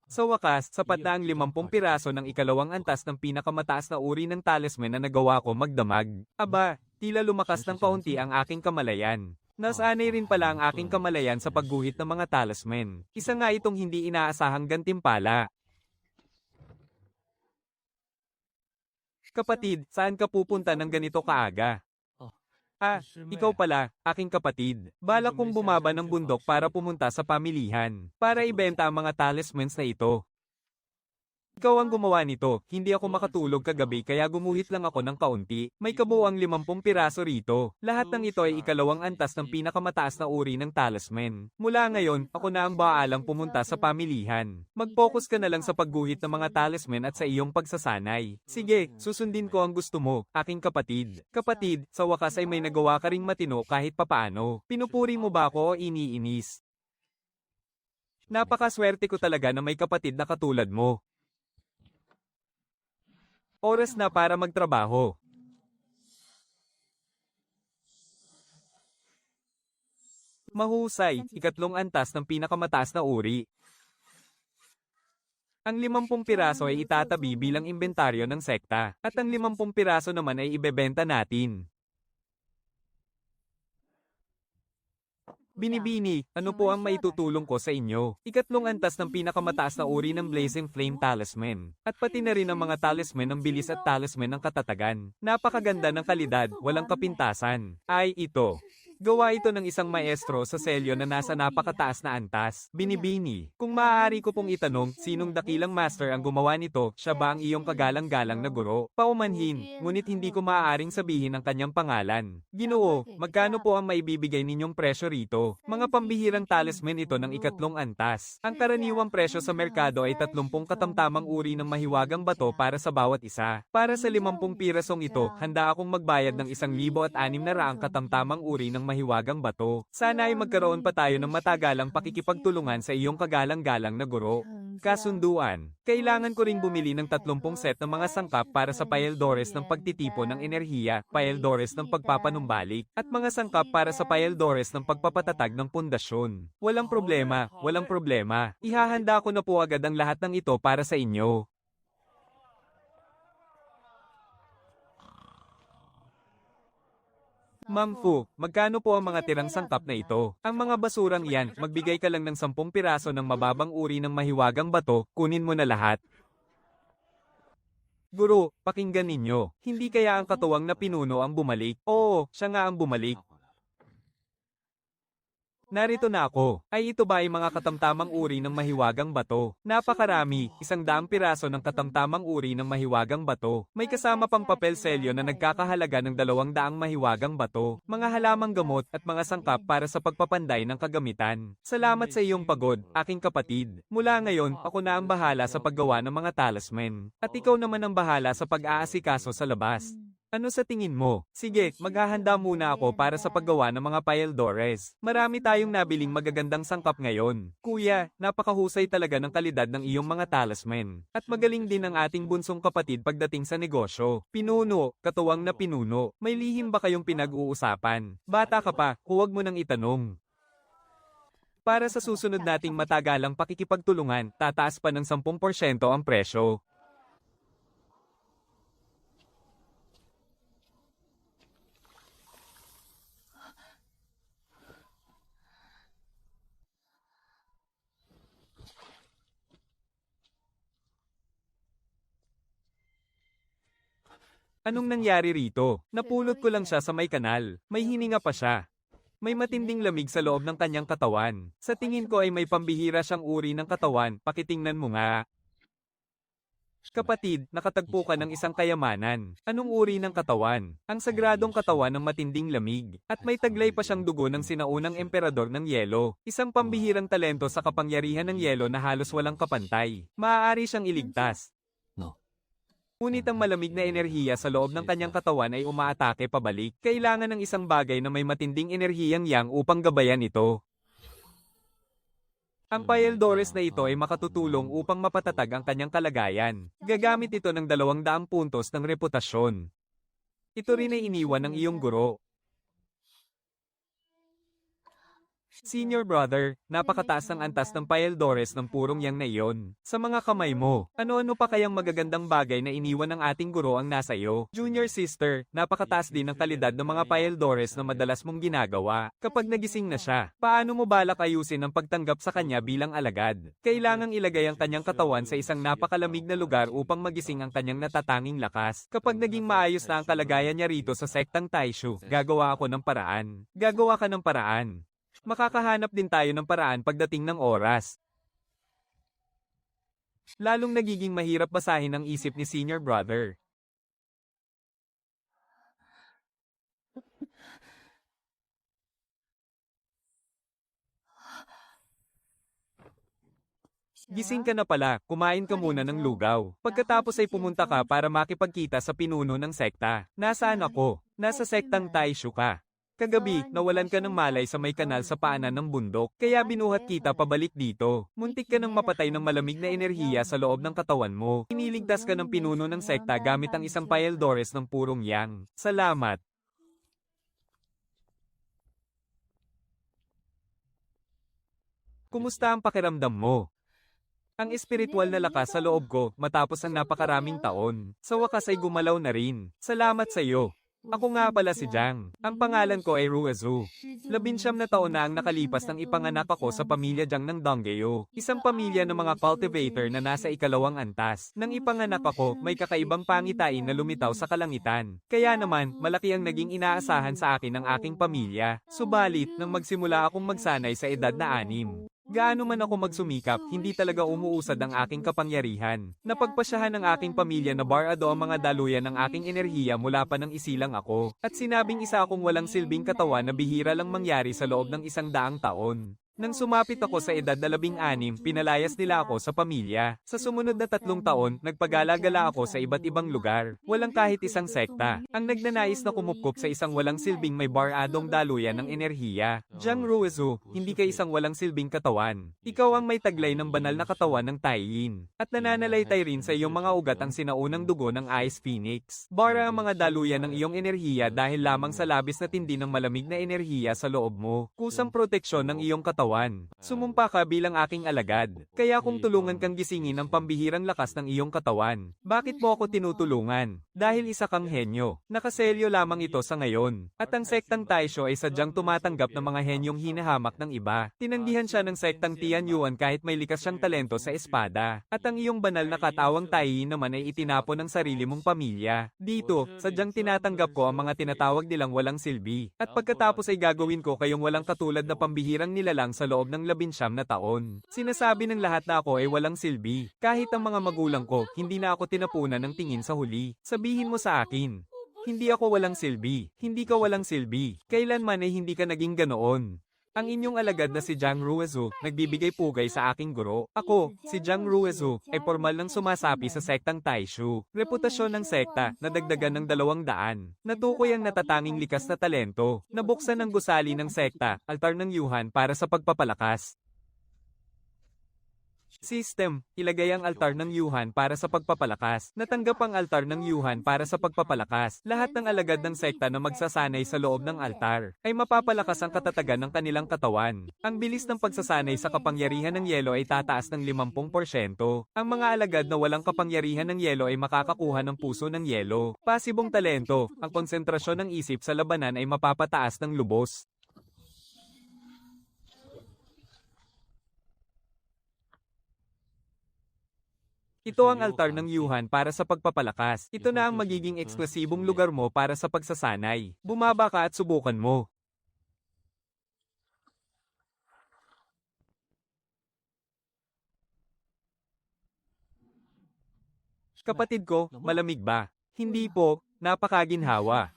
Sa wakas, sapat na ang 50 piraso ng 2 antas ng pinakamataas na uri ng talisman na nagawa ko magdamag. Aba, tila lumakas ng kaunti ang aking kamalayan. Nasanay rin pala ang aking kamalayan sa pagguhit ng mga talisman. Isa nga itong hindi inaasahang gantimpala. Kapatid, saan ka pupunta ng ganito kaaga? Ah, ikaw pala, aking kapatid. Balak kong bumaba ng bundok para pumunta sa pamilihan, para ibenta ang mga talismans na ito. Ikaw ang gumawa nito, hindi ako makatulog kagabi kaya gumuhit lang ako ng kaunti. May kabuuang 50 piraso rito. Lahat ng ito ay ikalawang antas ng pinakamataas na uri ng talisman. Mula ngayon, ako na ang baalang pumunta sa pamilihan. Mag-focus ka na lang sa pagguhit ng mga talisman at sa iyong pagsasanay. Sige, susundin ko ang gusto mo, aking kapatid. Kapatid, sa wakas ay may nagawa ka ring matino kahit papaano. Pinupuri mo ba ako o iniinis? Napakaswerte ko talaga na may kapatid na katulad mo. Oras na para magtrabaho. Mahusay, ikatlong antas ng pinakamataas na uri. Ang 50 piraso ay itatabi bilang inventaryo ng sekta, at ang 50 piraso naman ay ibebenta natin. Binibini, ano po ang maitutulong ko sa inyo? Ikatlong antas ng pinakamataas na uri ng Blazing Flame Talisman. At pati na rin ang mga talisman ng bilis at talisman ng katatagan. Napakaganda ng kalidad, walang kapintasan. Ay, ito. Gawa ito ng isang maestro sa selyo na nasa napakataas na antas. Binibini, kung maaari ko pong itanong, sinong dakilang master ang gumawa nito, siya ba ang iyong kagalang-galang na guro? Paumanhin, ngunit hindi ko maaaring sabihin ang kanyang pangalan. Ginoo, magkano po ang maibibigay ninyong presyo rito? Mga pambihirang talisman ito ng ikatlong antas. Ang karaniwang presyo sa merkado ay 30 katamtamang uri ng mahiwagang bato para sa bawat isa. Para sa 50 pirasong ito, handa akong magbayad ng 1,600 katamtamang uri ng mahiwagang bato. Sana ay magkaroon pa tayo ng matagalang pakikipagtulungan sa iyong kagalang-galang na guro. Kasunduan. Kailangan ko ring bumili ng 30 set ng mga sangkap para sa paeldores ng pagtitipon ng enerhiya, paeldores ng pagpapanumbalik, at mga sangkap para sa paeldores ng pagpapatatag ng pundasyon. Walang problema, walang problema. Ihahanda ko na po agad ang lahat ng ito para sa inyo. Ma'am Fu, magkano po ang mga tirang sangkap na ito? Ang mga basurang iyan, magbigay ka lang ng 10 piraso ng mababang uri ng mahiwagang bato, kunin mo na lahat. Guro, pakinggan ninyo, hindi kaya ang katuwang na pinuno ang bumalik? Oo, siya nga ang bumalik. Narito na ako. Ay ito ba ay mga katamtamang uri ng mahiwagang bato? Napakarami, 100 piraso ng katamtamang uri ng mahiwagang bato. May kasama pang papel selyo na nagkakahalaga ng 200 mahiwagang bato, mga halamang gamot at mga sangkap para sa pagpapanday ng kagamitan. Salamat sa iyong pagod, aking kapatid. Mula ngayon, ako na ang bahala sa paggawa ng mga talisman. At ikaw naman ang bahala sa pag-aasikaso sa labas. Ano sa tingin mo? Sige, maghahanda muna ako para sa paggawa ng mga paeldores. Marami tayong nabiling magagandang sangkap ngayon. Kuya, napakahusay talaga ng kalidad ng iyong mga talisman. At magaling din ang ating bunsong kapatid pagdating sa negosyo. Pinuno, katuwang na pinuno. May lihim ba kayong pinag-uusapan? Bata ka pa, huwag mo nang itanong. Para sa susunod nating matagalang pakikipagtulungan, tataas pa ng 10% ang presyo. Anong nangyari rito? Napulot ko lang siya sa may kanal. May hininga pa siya. May matinding lamig sa loob ng kanyang katawan. Sa tingin ko ay may pambihira siyang uri ng katawan, pakitingnan mo nga. Kapatid, nakatagpo ka ng isang kayamanan. Anong uri ng katawan? Ang sagradong katawan ng matinding lamig. At may taglay pa siyang dugo ng sinaunang emperador ng yelo. Isang pambihirang talento sa kapangyarihan ng yelo na halos walang kapantay. Maaari siyang iligtas. Ngunit ang malamig na enerhiya sa loob ng kanyang katawan ay umaatake pabalik. Kailangan ng isang bagay na may matinding enerhiyang yang upang gabayan ito. Ang paeldores na ito ay makatutulong upang mapatatag ang kanyang kalagayan. Gagamit ito ng 200 puntos ng reputasyon. Ito rin ay iniwan ng iyong guro. Senior brother, napakataas ng antas ng paeldores ng purong yang na iyon. Sa mga kamay mo, ano-ano pa kayang magagandang bagay na iniwan ng ating guro ang nasa iyo? Junior sister, napakataas din ng kalidad ng mga paeldores na madalas mong ginagawa. Kapag nagising na siya, paano mo balak ayusin ang pagtanggap sa kanya bilang alagad? Kailangang ilagay ang kanyang katawan sa isang napakalamig na lugar upang magising ang kanyang natatanging lakas. Kapag naging maayos na ang kalagayan niya rito sa sektang Taishu, gagawa ako ng paraan. Gagawa ka ng paraan. Makakahanap din tayo ng paraan pagdating ng oras. Lalong nagiging mahirap basahin ang isip ni Senior Brother. Gising ka na pala, kumain ka muna ng lugaw. Pagkatapos ay pumunta ka para makipagkita sa pinuno ng sekta. Nasaan ako? Nasa sektang Taishu ka. Kagabi, nawalan ka ng malay sa may kanal sa paanan ng bundok, kaya binuhat kita pabalik dito. Muntik ka nang mapatay ng malamig na enerhiya sa loob ng katawan mo. Iniligtas ka ng pinuno ng sekta gamit ang isang paeldores ng purong yang. Salamat. Kumusta ang pakiramdam mo? Ang espiritual na lakas sa loob ko matapos ang napakaraming taon. Sa wakas ay gumalaw na rin. Salamat sa iyo. Ako nga pala si Jiang. Ang pangalan ko ay Ruizu. 19 na taon na ang nakalipas nang ipanganak ako sa pamilya Jiang ng Donggeo. Isang pamilya ng mga cultivator na nasa ikalawang antas. Nang ipanganak ako, may kakaibang pangitain na lumitaw sa kalangitan. Kaya naman, malaki ang naging inaasahan sa akin ng aking pamilya. Subalit, nang magsimula akong magsanay sa edad na 6, gaano man ako magsumikap, hindi talaga umuusad ang aking kapangyarihan. Napagpasyahan ng aking pamilya na barado ang mga daluyan ng aking enerhiya mula pa nang isilang ako. At sinabing isa akong walang silbing katawan na bihira lang mangyari sa loob ng 100 taon. Nang sumapit ako sa edad na 16, pinalayas nila ako sa pamilya. Sa sumunod na 3 taon, nagpagala-gala ako sa iba't ibang lugar. Walang kahit isang sekta. Ang nagnanais na kumupkop sa isang walang silbing may baradong daluyan ng enerhiya. Jiang Ruizu, hindi ka isang walang silbing katawan. Ikaw ang may taglay ng banal na katawan ng Taiyin. At nananalaytay rin sa iyong mga ugat ang sinaunang dugo ng Ice Phoenix. Bara ang mga daluyan ng iyong enerhiya dahil lamang sa labis na tindi ng malamig na enerhiya sa loob mo. Kusang proteksyon ng iyong katawan. Sumumpa ka bilang aking alagad. Kaya kung tulungan kang gisingin ang pambihirang lakas ng iyong katawan, bakit mo ako tinutulungan? Dahil isa kang henyo. Nakaselyo lamang ito sa ngayon. At ang sektang Taisho ay sadyang tumatanggap ng mga henyong hinahamak ng iba. Tinanggihan siya ng sektang Tianyuan kahit may likas siyang talento sa espada. At ang iyong banal na katawang Taiyi naman ay itinapon ng sarili mong pamilya. Dito, sadyang tinatanggap ko ang mga tinatawag nilang walang silbi. At pagkatapos ay gagawin ko kayong walang katulad na pambihirang nilalang sa loob ng 19 na taon. Sinasabi ng lahat na ako ay walang silbi. Kahit ang mga magulang ko, hindi na ako tinapunan ng tingin sa huli. Sabihin mo sa akin, hindi ako walang silbi. Hindi ka walang silbi. Kailanman ay hindi ka naging ganoon. Ang inyong alagad na si Jiang Ruizu, nagbibigay pugay sa aking guro. Ako, si Jiang Ruizu, ay formal nang sumasapi sa sektang Taishu. Reputasyon ng sekta, nadagdagan ng 200. Natukoy ang natatanging likas na talento. Nabuksan ng gusali ng sekta, altar ng Yuhan para sa pagpapalakas. System, ilagay ang altar ng Yuhan para sa pagpapalakas. Natanggap ang altar ng Yuhan para sa pagpapalakas. Lahat ng alagad ng sekta na magsasanay sa loob ng altar ay mapapalakas ang katatagan ng kanilang katawan. Ang bilis ng pagsasanay sa kapangyarihan ng yelo ay tataas ng 50%. Ang mga alagad na walang kapangyarihan ng yelo ay makakakuha ng puso ng yelo. Pasibong talento, ang konsentrasyon ng isip sa labanan ay mapapataas ng lubos. Ito ang altar ng Yuhan para sa pagpapalakas. Ito na ang magiging eksklusibong lugar mo para sa pagsasanay. Bumaba ka at subukan mo. Kapatid ko, malamig ba? Hindi po, napakaginhawa.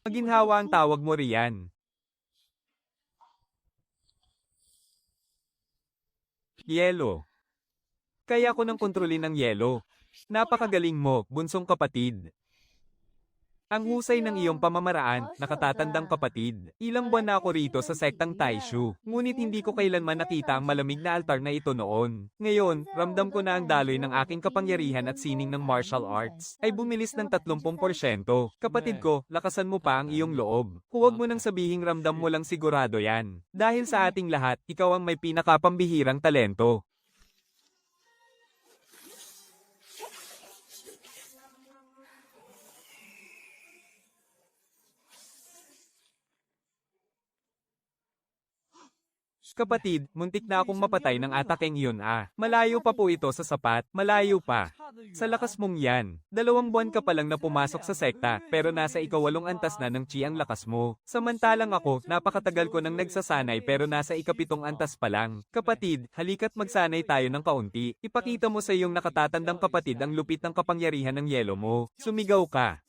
Maginhawa ang tawag mo riyan. Yelo. Kaya ko nang kontrolin ang yelo. Napakagaling mo, bunsong kapatid. Ang husay ng iyong pamamaraan, nakatatandang kapatid. Ilang buwan na ako rito sa sektang Taishu. Ngunit hindi ko kailanman nakita ang malamig na altar na ito noon. Ngayon, ramdam ko na ang daloy ng aking kapangyarihan at sining ng martial arts ay bumilis ng 30%. Kapatid ko, lakasan mo pa ang iyong loob. Huwag mo nang sabihing ramdam mo lang, sigurado yan. Dahil sa ating lahat, ikaw ang may pinakapambihirang talento. Kapatid, muntik na akong mapatay ng atakeng iyon Malayo pa po ito sa sapat, malayo pa. Sa lakas mong yan, 2 buwan ka pa lang na pumasok sa sekta, pero nasa ika-8 antas na ng chi ang lakas mo. Samantalang ako, napakatagal ko nang nagsasanay pero nasa ika-7 antas pa lang. Kapatid, halika't magsanay tayo ng kaunti. Ipakita mo sa iyong nakatatandang kapatid ang lupit ng kapangyarihan ng yelo mo. Sumigaw ka.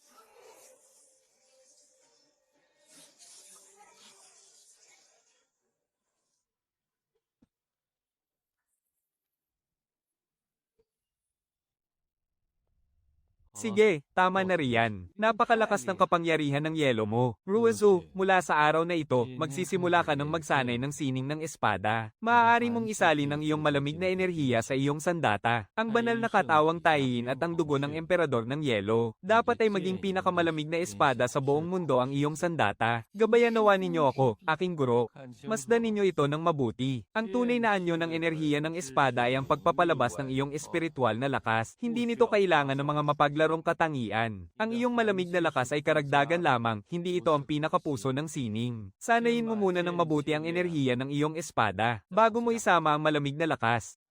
Sige, tama na riyan. Napakalakas ng kapangyarihan ng yelo mo. Ruizu, mula sa araw na ito, magsisimula ka ng magsanay ng sining ng espada. Maaari mong isalin ang iyong malamig na enerhiya sa iyong sandata. Ang banal na katawang tahiin at ang dugo ng emperador ng yelo. Dapat ay maging pinakamalamig na espada sa buong mundo ang iyong sandata. Gabayan nawa ninyo ako, aking guro. Masdan ninyo ito ng mabuti. Ang tunay na anyo ng enerhiya ng espada ay ang pagpapalabas ng iyong espiritual na lakas. Hindi nito kailangan ng mga mapaglarong katangian. Ang iyong malamig na lakas ay karagdagan lamang, hindi ito ang pinakapuso ng sining. Sanayin mo muna ng mabuti ang enerhiya ng iyong espada, bago mo isama ang malamig na lakas.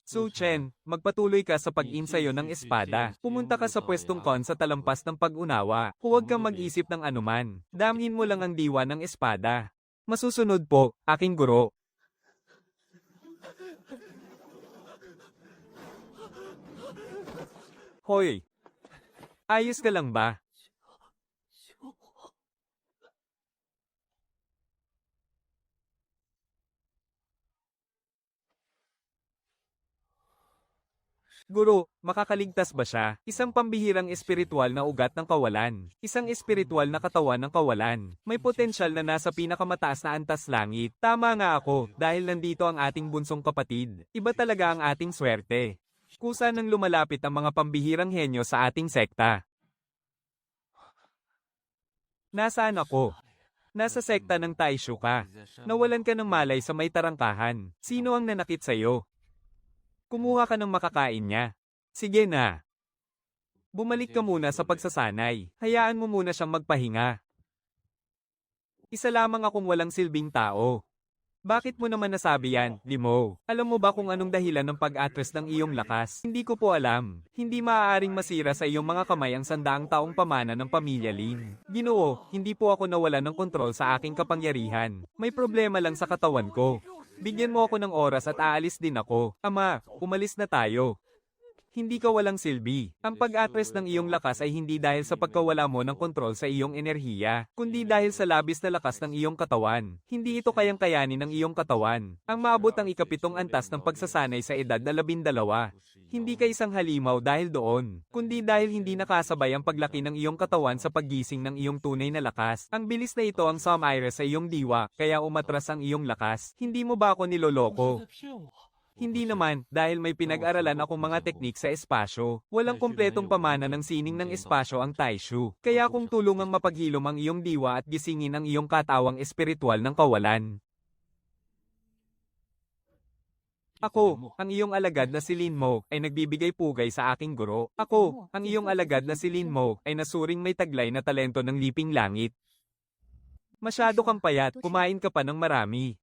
Su Chen, magpatuloy ka sa pag-insayo ng espada. Pumunta ka sa pwestong kon sa talampas ng pag-unawa. Huwag kang mag-isip ng anuman. Damhin mo lang ang diwa ng espada. Masusunod po, aking guro. Hoy! Ayos ka lang ba? Guro, makakaligtas ba siya? Isang pambihirang espiritual na ugat ng kawalan. Isang espiritual na katawan ng kawalan. May potensyal na nasa pinakamataas na antas langit. Tama nga ako, dahil nandito ang ating bunsong kapatid. Iba talaga ang ating swerte. Kusa nang lumalapit ang mga pambihirang henyo sa ating sekta. Nasaan ako? Nasa sekta ng Taishu ka. Nawalan ka ng malay sa may tarangkahan. Sino ang nanakit sa'yo? Kumuha ka ng makakain niya. Sige na. Bumalik ka muna sa pagsasanay. Hayaan mo muna siyang magpahinga. Isa lamang akong walang silbing tao. Bakit mo naman nasabi yan, Limo? Alam mo ba kung anong dahilan ng pag-atres ng iyong lakas? Hindi ko po alam. Hindi maaaring masira sa iyong mga kamay ang 100 taong pamana ng pamilya Lin. Ginoo, hindi po ako nawalan ng kontrol sa aking kapangyarihan. May problema lang sa katawan ko. Bigyan mo ako ng oras at aalis din ako. Ama, umalis na tayo. Hindi ka walang silbi. Ang pag-atres ng iyong lakas ay hindi dahil sa pagkawala mo ng kontrol sa iyong enerhiya, kundi dahil sa labis na lakas ng iyong katawan. Hindi ito kayang kayanin ng iyong katawan. Ang maabot ang ika-7 antas ng pagsasanay sa edad na 12. Hindi ka isang halimaw dahil doon, kundi dahil hindi nakasabay ang paglaki ng iyong katawan sa paggising ng iyong tunay na lakas. Ang bilis na ito ang Samaire sa iyong diwa, kaya umatras ang iyong lakas. Hindi mo ba ako niloloko? Hindi naman, dahil may pinag-aralan akong mga teknik sa espasyo. Walang kumpletong pamana ng sining ng espasyo ang Taishu. Kaya kung tulungang mapaghilom ang iyong diwa at gisingin ang iyong katawang espiritual ng kawalan. Ako, ang iyong alagad na si Lin Mo, ay nagbibigay pugay sa aking guro. Ako, ang iyong alagad na si Lin Mo, ay nasuring may taglay na talento ng liping langit. Masyado kang payat, kumain ka pa ng marami.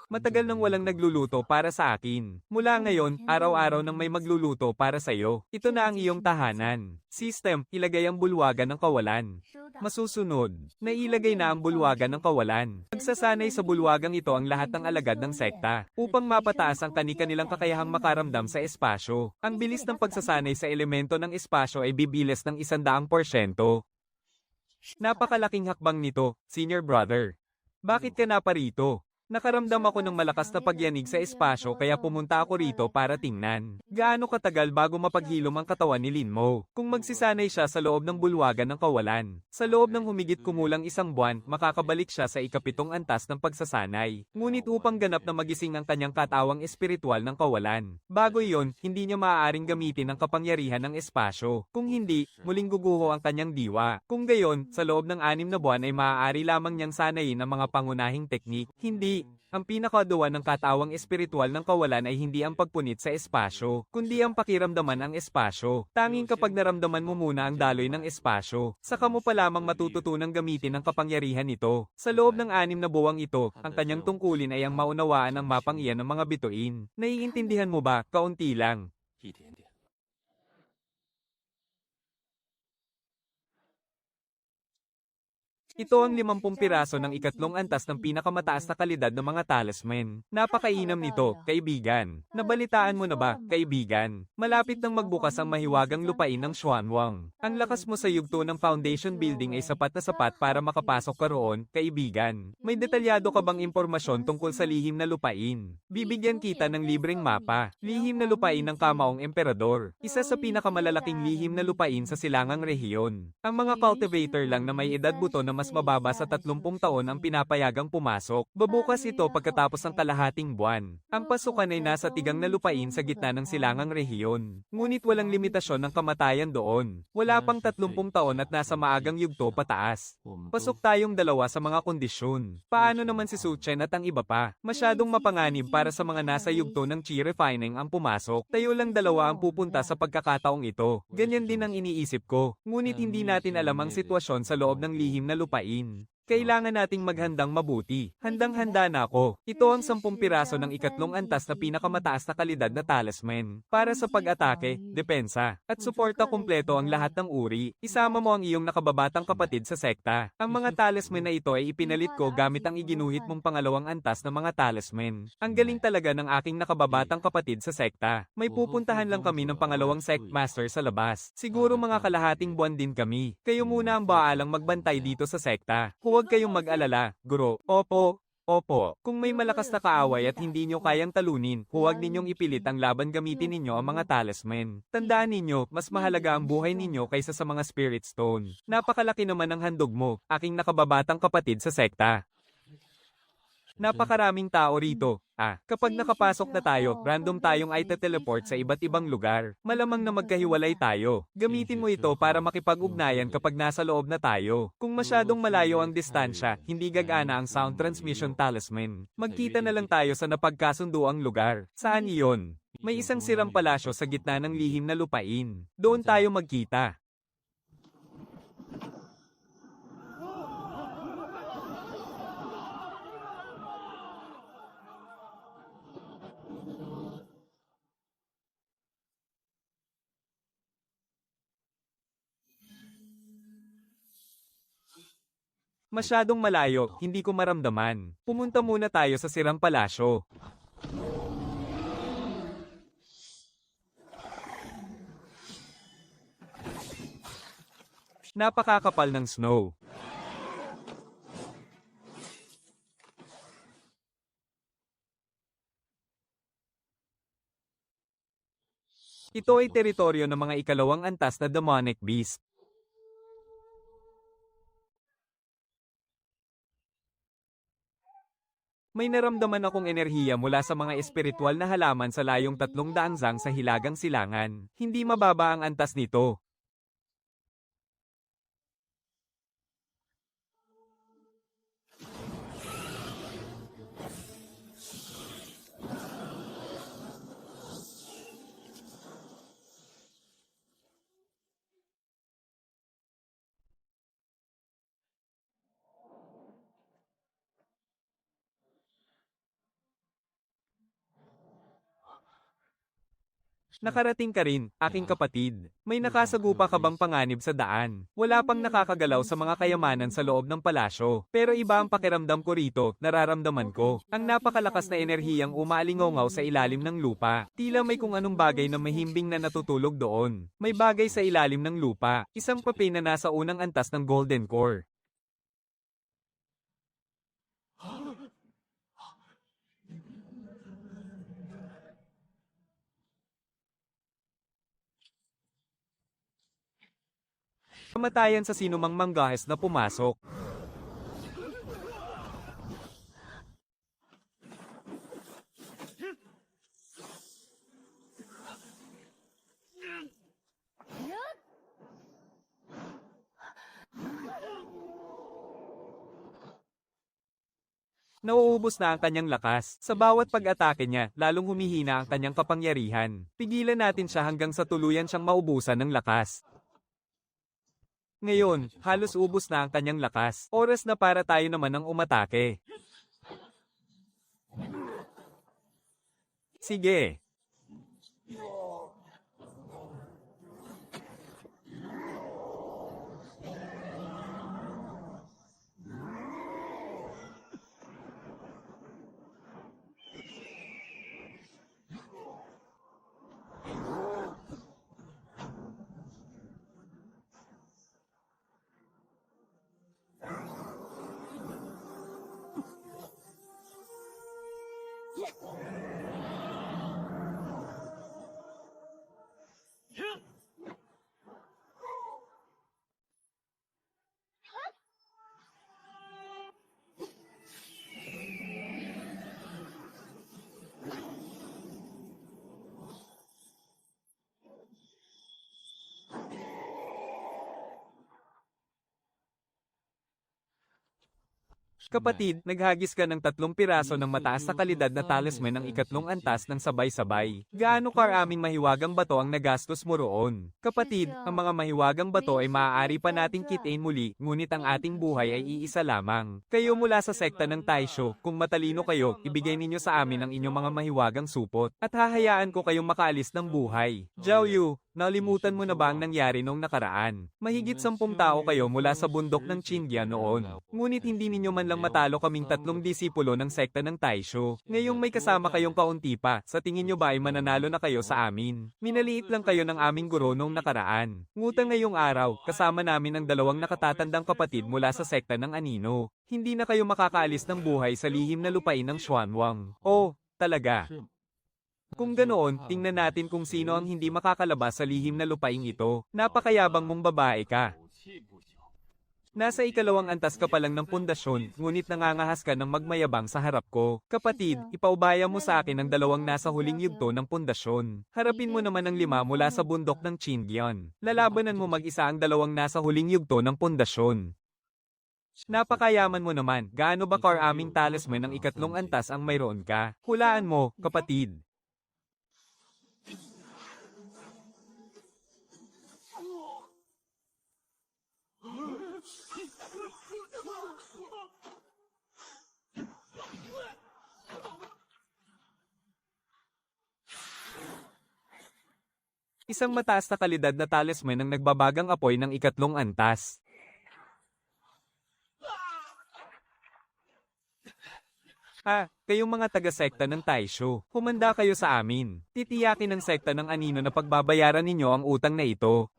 Matagal nang walang nagluluto para sa akin. Mula ngayon, araw-araw nang may magluluto para sa iyo. Ito na ang iyong tahanan. System, ilagay ang bulwagan ng kawalan. Masusunod, nailagay na ang bulwagan ng kawalan. Pagsasanay sa bulwagang ito ang lahat ng alagad ng sekta, upang mapataas ang kani-kanilang kakayahang makaramdam sa espasyo. Ang bilis ng pagsasanay sa elemento ng espasyo ay bibilis ng 100%. Napakalaking hakbang nito, senior brother. Bakit ka naparito? Nakaramdam ako ng malakas na pagyanig sa espasyo kaya pumunta ako rito para tingnan. Gaano katagal bago mapaghilom ang katawan ni Lin Mo? Kung magsisanay siya sa loob ng bulwagan ng kawalan. Sa loob ng humigit kumulang 1 buwan, makakabalik siya sa ika-7 antas ng pagsasanay. Ngunit upang ganap na magising ang kanyang katawang espiritual ng kawalan. Bago iyon, hindi niya maaaring gamitin ang kapangyarihan ng espasyo. Kung hindi, muling guguho ang kanyang diwa. Kung gayon, sa loob ng 6 na buwan ay maaari lamang niyang sanayin ang mga pangunahing teknik. Hindi Hindi. Ang pinakaduwa ng katawang espiritual ng kawalan ay hindi ang pagpunit sa espasyo, kundi ang pakiramdaman ang espasyo. Tanging kapag naramdaman mo muna ang daloy ng espasyo, saka mo pa lamang matututunang gamitin ang kapangyarihan nito. Sa loob ng 6 na buwang ito, ang kanyang tungkulin ay ang maunawaan ang mapang iyan ng mga bituin. Naiintindihan mo ba? Kaunti lang. 一点点。 Ito ang 50 piraso ng ikatlong antas ng pinakamataas na kalidad ng mga talisman. Napakainam nito, kaibigan. Nabalitaan mo na ba, kaibigan? Malapit nang magbukas ang mahiwagang lupain ng Xuanwang. Ang lakas mo sa yugto ng foundation building ay sapat na sapat para makapasok ka roon, kaibigan. May detalyado ka bang impormasyon tungkol sa lihim na lupain? Bibigyan kita ng libreng mapa. Lihim na lupain ng Kamaong Emperador. Isa sa pinakamalalaking lihim na lupain sa silangang rehiyon. Ang mga cultivator lang na may edad buto na mas mababa sa 30 taon ang pinapayagang pumasok. Babukas ito pagkatapos ng kalahating buwan. Ang pasukan ay nasa tigang na lupain sa gitna ng silangang rehiyon. Ngunit walang limitasyon ng kamatayan doon. Wala pang 30 taon at nasa maagang yugto pataas. Pasok tayong dalawa sa mga kondisyon. Paano naman si Su Chen at ang iba pa? Masyadong mapanganib para sa mga nasa yugto ng chi refining ang pumasok. Tayo lang dalawa ang pupunta sa pagkakataong ito. Ganyan din ang iniisip ko. Ngunit hindi natin alam ang sitwasyon sa loob ng lihim na lupain. Kailangan nating maghandang mabuti. Handang-handa na ako. Ito ang 10 piraso ng ikatlong antas na pinakamataas na kalidad na talisman. Para sa pag-atake, depensa, at suporta kumpleto ang lahat ng uri. Isama mo ang iyong nakababatang kapatid sa sekta. Ang mga talisman na ito ay ipinalit ko gamit ang iginuhit mong pangalawang antas ng mga talisman. Ang galing talaga ng aking nakababatang kapatid sa sekta. May pupuntahan lang kami ng pangalawang sect master sa labas. Siguro mga kalahating buwan din kami. Kayo muna ang baalang magbantay dito sa sekta. Huwag kayong mag-alala, guro. Opo. Opo, kung may malakas na kaaway at hindi nyo kayang talunin, huwag ninyong ipilit ang laban, gamitin ninyo ang mga talisman. Tandaan ninyo, mas mahalaga ang buhay ninyo kaysa sa mga spirit stone. Napakalaki naman ang handog mo, aking nakababatang kapatid sa sekta. Napakaraming tao rito. Kapag nakapasok na tayo, random tayong ay teleport sa iba't ibang lugar. Malamang na magkahiwalay tayo. Gamitin mo ito para makipag-ugnayan kapag nasa loob na tayo. Kung masyadong malayo ang distansya, hindi gagana ang sound transmission talisman. Magkita na lang tayo sa napagkasunduang lugar. Saan iyon? May isang sirang palasyo sa gitna ng lihim na lupain. Doon tayo magkita. Masyadong malayo, hindi ko maramdaman. Pumunta muna tayo sa sirang palasyo. Napakakapal ng snow. Ito ay teritoryo ng mga ikalawang antas na demonic beast. May naramdaman akong enerhiya mula sa mga espiritual na halaman sa layong 300 zang sa hilagang silangan. Hindi mababa ang antas nito. Nakarating ka rin, aking kapatid. May nakasagupa ka bang panganib sa daan? Wala pang nakakagalaw sa mga kayamanan sa loob ng palasyo. Pero iba ang pakiramdam ko rito, nararamdaman ko. Ang napakalakas na enerhiyang umaalingaw sa ilalim ng lupa. Tila may kung anong bagay na mahimbing na natutulog doon. May bagay sa ilalim ng lupa. Isang papel na nasa unang antas ng Golden Core. Kamatayan sa sinumang manggahes na pumasok. Nauubos na ang kanyang lakas. Sa bawat pag-atake niya, lalong humihina ang kanyang kapangyarihan. Pigilan natin siya hanggang sa tuluyan siyang maubusan ng lakas. Ngayon, halos ubos na ang kanyang lakas. Oras na para tayo naman ang umatake. Sige. Kapatid, naghagis ka ng 3 piraso ng mataas na kalidad na talisman ng ikatlong antas ng sabay-sabay. Gaano karaming mahiwagang bato ang nagastos mo roon? Kapatid, ang mga mahiwagang bato ay maaari pa nating kitain muli, ngunit ang ating buhay ay iisa lamang. Kayo mula sa sekta ng Taisho, kung matalino kayo, ibigay ninyo sa amin ang inyong mga mahiwagang supot. At hahayaan ko kayong makaalis ng buhay. Zhao Yu, nalimutan mo na ba ang nangyari noong nakaraan? Mahigit 10 tao kayo mula sa bundok ng Qingyan noon. Ngunit hindi ninyo man lang matalo kaming 3 disipulo ng sekta ng Taisho. Ngayong may kasama kayong kaunti pa, sa tingin nyo ba ay mananalo na kayo sa amin? Minaliit lang kayo ng aming guro noong nakaraan. Ngutang ngayong araw, kasama namin ang 2 nakatatandang kapatid mula sa sekta ng Anino. Hindi na kayo makakaalis ng buhay sa lihim na lupain ng Xuanwang. Oh, talaga. Kung ganoon, tingnan natin kung sino ang hindi makakalabas sa lihim na lupaing ito. Napakayabang mong babae ka. Nasa ikalawang antas ka pa lang ng pundasyon, ngunit nangangahas ka ng magmayabang sa harap ko. Kapatid, ipaubaya mo sa akin ang 2 nasa huling yugto ng pundasyon. Harapin mo naman ang 5 mula sa bundok ng Qingyan. Lalabanan mo mag-isa ang 2 nasa huling yugto ng pundasyon. Napakayaman mo naman, gaano ba karaming talisman ng ikatlong antas ang mayroon ka? Hulaan mo, kapatid. Isang mataas na kalidad na talisman ang nagbabagang apoy ng ikatlong antas. Kayong mga taga-sekta ng Taisho, humanda kayo sa amin. Titiyakin ng sekta ng Anino na pagbabayaran ninyo ang utang na ito.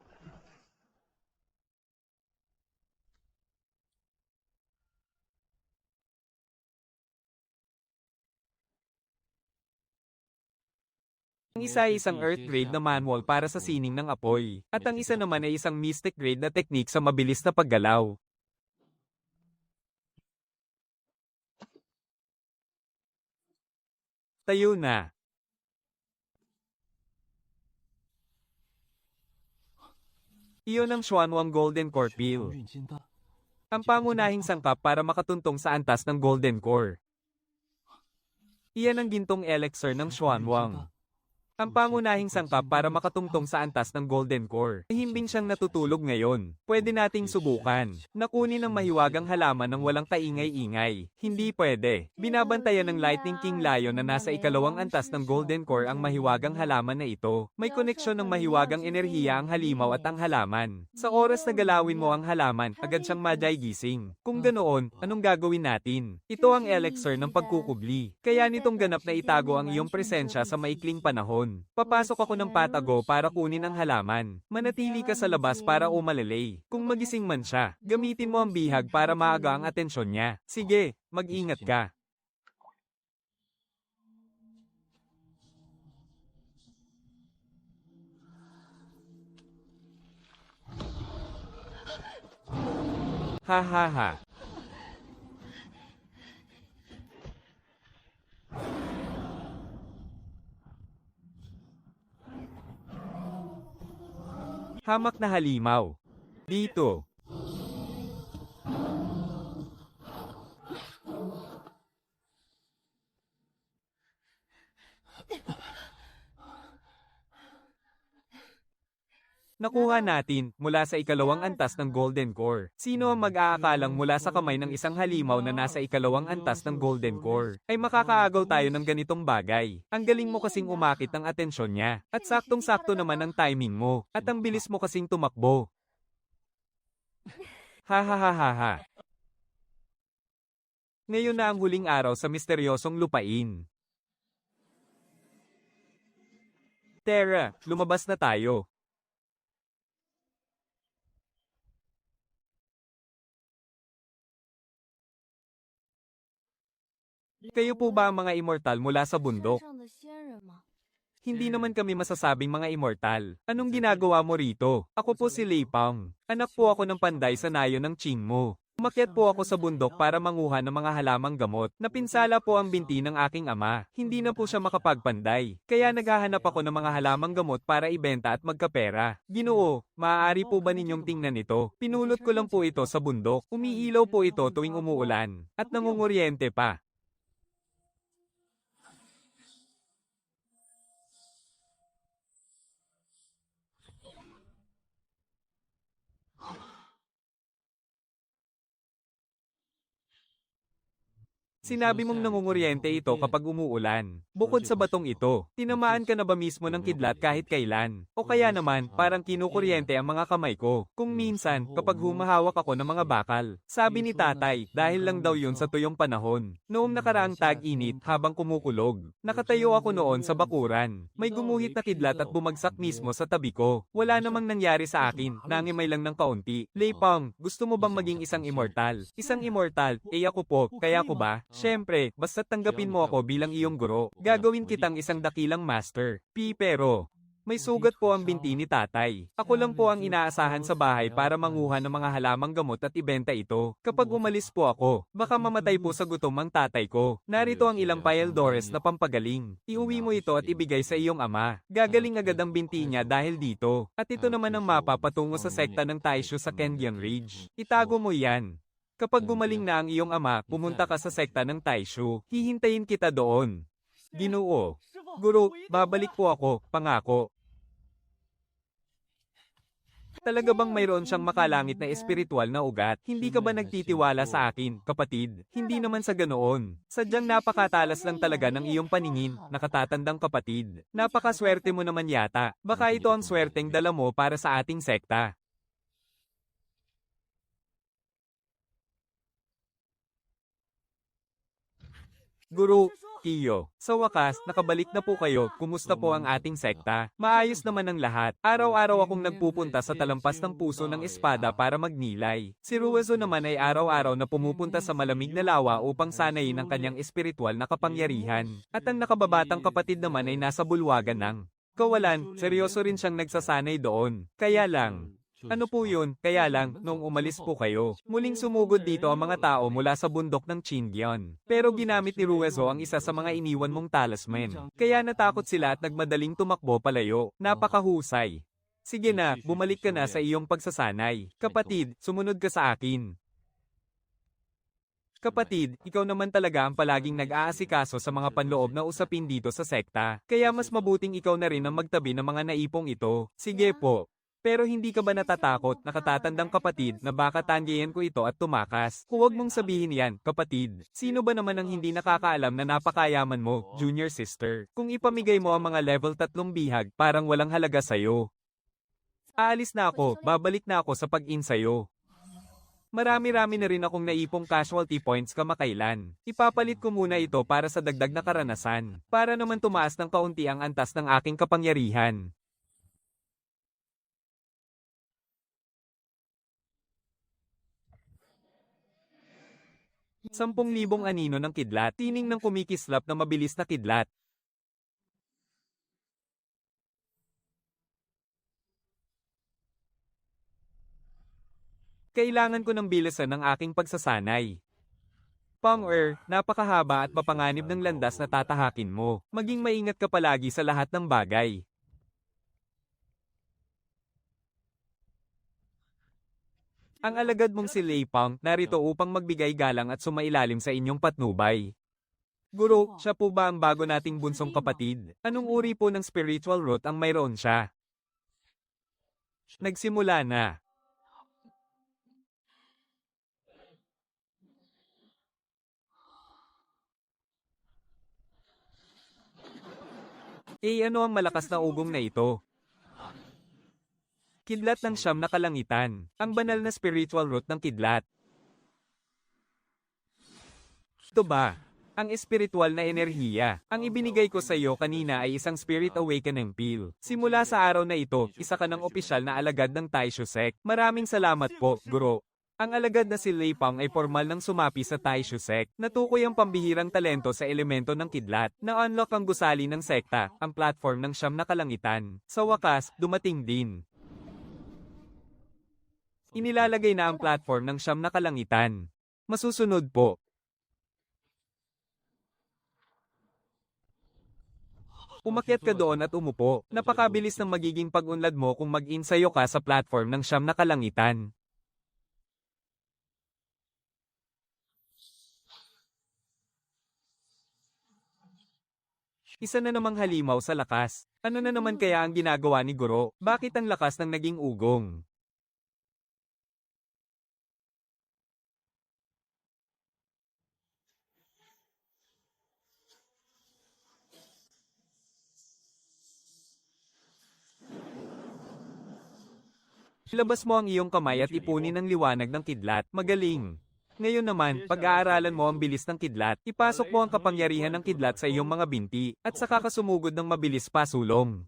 Ang isa ay isang Earth grade na manual para sa sining ng apoy, at ang isa naman ay isang Mystic grade na teknik sa mabilis na paggalaw. Tayo na. Iyon ang Xuanwang Golden Core Pill. Ang pangunahing sangkap para makatuntong sa antas ng Golden Core. Iyan ang gintong elixir ng Xuanwang. Ang pangunahing sangkap para makatungtong sa antas ng Golden Core. Himbing siyang natutulog ngayon. Pwede nating subukan. Nakunin ang mahiwagang halaman ng walang kaingay-ingay. Hindi pwede. Binabantayan ng Lightning King Lion na nasa ikalawang antas ng Golden Core ang mahiwagang halaman na ito. May koneksyon ng mahiwagang enerhiya ang halimaw at ang halaman. Sa oras na galawin mo ang halaman, agad siyang maday gising. Kung ganoon, anong gagawin natin? Ito ang elixir ng pagkukubli. Kaya nitong ganap na itago ang iyong presensya sa maikling panahon. Papasok ako ng patago para kunin ang halaman. Manatili ka sa labas para umalalay. Kung magising man siya, gamitin mo ang bihag para maaga ang atensyon niya. Sige, mag-ingat ka. Ha ha ha. Hamak na halimaw. Dito. Nakuha natin, mula sa ikalawang antas ng Golden Core. Sino ang mag-aakalang mula sa kamay ng isang halimaw na nasa ikalawang antas ng Golden Core, ay makakaagaw tayo ng ganitong bagay. Ang galing mo kasing umakit ang atensyon niya. At saktong-sakto naman ang timing mo. At ang bilis mo kasing tumakbo. Ha ha ha ha ha. Ngayon na ang huling araw sa misteryosong lupain. Tara, lumabas na tayo. Kayo po ba ang mga immortal mula sa bundok? Hindi naman kami masasabing mga immortal. Anong ginagawa mo rito? Ako po si Lei Pang. Anak po ako ng panday sa nayo ng Qing mo. Umakyat po ako sa bundok para manguha ng mga halamang gamot. Napinsala po ang binti ng aking ama. Hindi na po siya makapagpanday. Kaya naghahanap ako ng mga halamang gamot para ibenta at magkapera. Ginoo, maaari po ba ninyong tingnan ito? Pinulot ko lang po ito sa bundok. Umiilaw po ito tuwing umuulan. At nangunguryente pa. Sinabi mong nangunguryente ito kapag umuulan. Bukod sa batong ito, tinamaan ka na ba mismo ng kidlat kahit kailan? O kaya naman, parang kinukuryente ang mga kamay ko. Kung minsan, kapag humahawak ako ng mga bakal. Sabi ni tatay, dahil lang daw yun sa tuyong panahon. Noong nakaraang tag-init habang kumukulog, nakatayo ako noon sa bakuran. May gumuhit na kidlat at bumagsak mismo sa tabi ko. Wala namang nangyari sa akin, nangimay lang ng kaunti. Lei Pang, gusto mo bang maging isang immortal? Isang immortal, ako po, kaya ko ba? Siyempre, basta tanggapin mo ako bilang iyong guro, gagawin kitang isang dakilang master. Pero, may sugat po ang binti ni tatay. Ako lang po ang inaasahan sa bahay para manguha ng mga halamang gamot at ibenta ito. Kapag umalis po ako, baka mamatay po sa gutom ang tatay ko. Narito ang ilang paeldores na pampagaling. Iuwi mo ito at ibigay sa iyong ama. Gagaling agad ang binti niya dahil dito. At ito naman ang mapa patungo sa sekta ng Taishu sa Kenyan Ridge. Itago mo yan. Kapag gumaling na ang iyong ama, pumunta ka sa sekta ng Taishu. Hihintayin kita doon. Ginoo. Guro, babalik po ako, pangako. Talaga bang mayroon siyang makalangit na espiritual na ugat? Hindi ka ba nagtitiwala sa akin, kapatid? Hindi naman sa ganoon. Sadyang napakatalas lang talaga ng iyong paningin, nakatatandang kapatid. Napakaswerte mo naman yata. Baka ito ang swerteng dala mo para sa ating sekta. Guru, Kiyo, sa wakas, nakabalik na po kayo. Kumusta po ang ating sekta? Maayos naman ang lahat. Araw-araw akong nagpupunta sa talampas ng puso ng espada para magnilay. Si Ruezo naman ay araw-araw na pumupunta sa malamig na lawa upang sanayin ang kanyang espiritual na kapangyarihan. At ang nakababatang kapatid naman ay nasa bulwagan ng kawalan. Seryoso rin siyang nagsasanay doon. Kaya lang, ano po yun? Kaya lang, nung umalis po kayo, muling sumugod dito ang mga tao mula sa bundok ng Qingyan. Pero ginamit ni Ruezo ang isa sa mga iniwan mong talisman. Kaya natakot sila at nagmadaling tumakbo palayo. Napakahusay. Sige na, bumalik ka na sa iyong pagsasanay. Kapatid, sumunod ka sa akin. Kapatid, ikaw naman talaga ang palaging nag-aasikaso sa mga panloob na usapin dito sa sekta. Kaya mas mabuting ikaw na rin ang magtabi ng mga naipong ito. Sige po. Pero hindi ka ba natatakot, nakatatandang kapatid, na baka tanggihan ko ito at tumakas? Huwag mong sabihin yan, kapatid. Sino ba naman ang hindi nakakaalam na napakayaman mo, junior sister? Kung ipamigay mo ang mga level 3 bihag, parang walang halaga sa'yo. Aalis na ako, babalik na ako sa pag-in sa'yo. Marami-rami na rin akong naipong casualty points kamakailan. Ipapalit ko muna ito para sa dagdag na karanasan, para naman tumaas ng kaunti ang antas ng aking kapangyarihan. 10,000 anino ng kidlat. Tining ng kumikislap na mabilis na kidlat. Kailangan ko ng bilisan ng aking pagsasanay. Pang-er, napakahaba at mapanganib ng landas na tatahakin mo. Maging maingat ka palagi sa lahat ng bagay. Ang alagad mong si Lei Pang narito upang magbigay galang at sumailalim sa inyong patnubay. Guro, siya po ba ang bago nating bunsong kapatid? Anong uri po ng spiritual root ang mayroon siya? Nagsimula na. Ano ang malakas na ugong na ito? Kidlat ng siyam na kalangitan. Ang banal na spiritual root ng kidlat. Ito ba? Ang espiritual na enerhiya. Ang ibinigay ko sa iyo kanina ay isang spirit awakening pill. Simula sa araw na ito, isa ka ng opisyal na alagad ng Taisho Sect. Maraming salamat po, Guro. Ang alagad na si Lei Pang ay formal nang sumapi sa Taisho Sect. Natukoy ang pambihirang talento sa elemento ng kidlat. Na-unlock ang gusali ng sekta, ang platform ng siyam na kalangitan. Sa wakas, dumating din. Inilalagay na ang platform ng siyam na kalangitan. Masusunod po. Umakyat ka doon at umupo. Napakabilis ng magiging pag-unlad mo kung mag-insayo ka sa platform ng siyam na kalangitan. Isa na namang halimaw sa lakas. Ano na naman kaya ang ginagawa ni Guro? Bakit ang lakas ng naging ugong? Ilabas mo ang iyong kamay at ipunin ang liwanag ng kidlat. Magaling. Ngayon naman, pag-aaralan mo ang bilis ng kidlat, ipasok mo ang kapangyarihan ng kidlat sa iyong mga binti, at saka ka sumugod ng mabilis pasulong.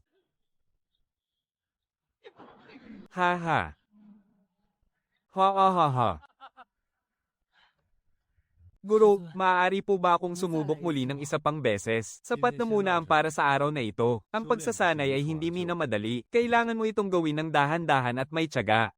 Haha. Ha ha ha ha. Guro, maaari po ba akong sumubok muli ng isa pang beses? Sapat na muna ang para sa araw na ito. Ang pagsasanay ay hindi minamadali. Kailangan mo itong gawin ng dahan-dahan at may tiyaga.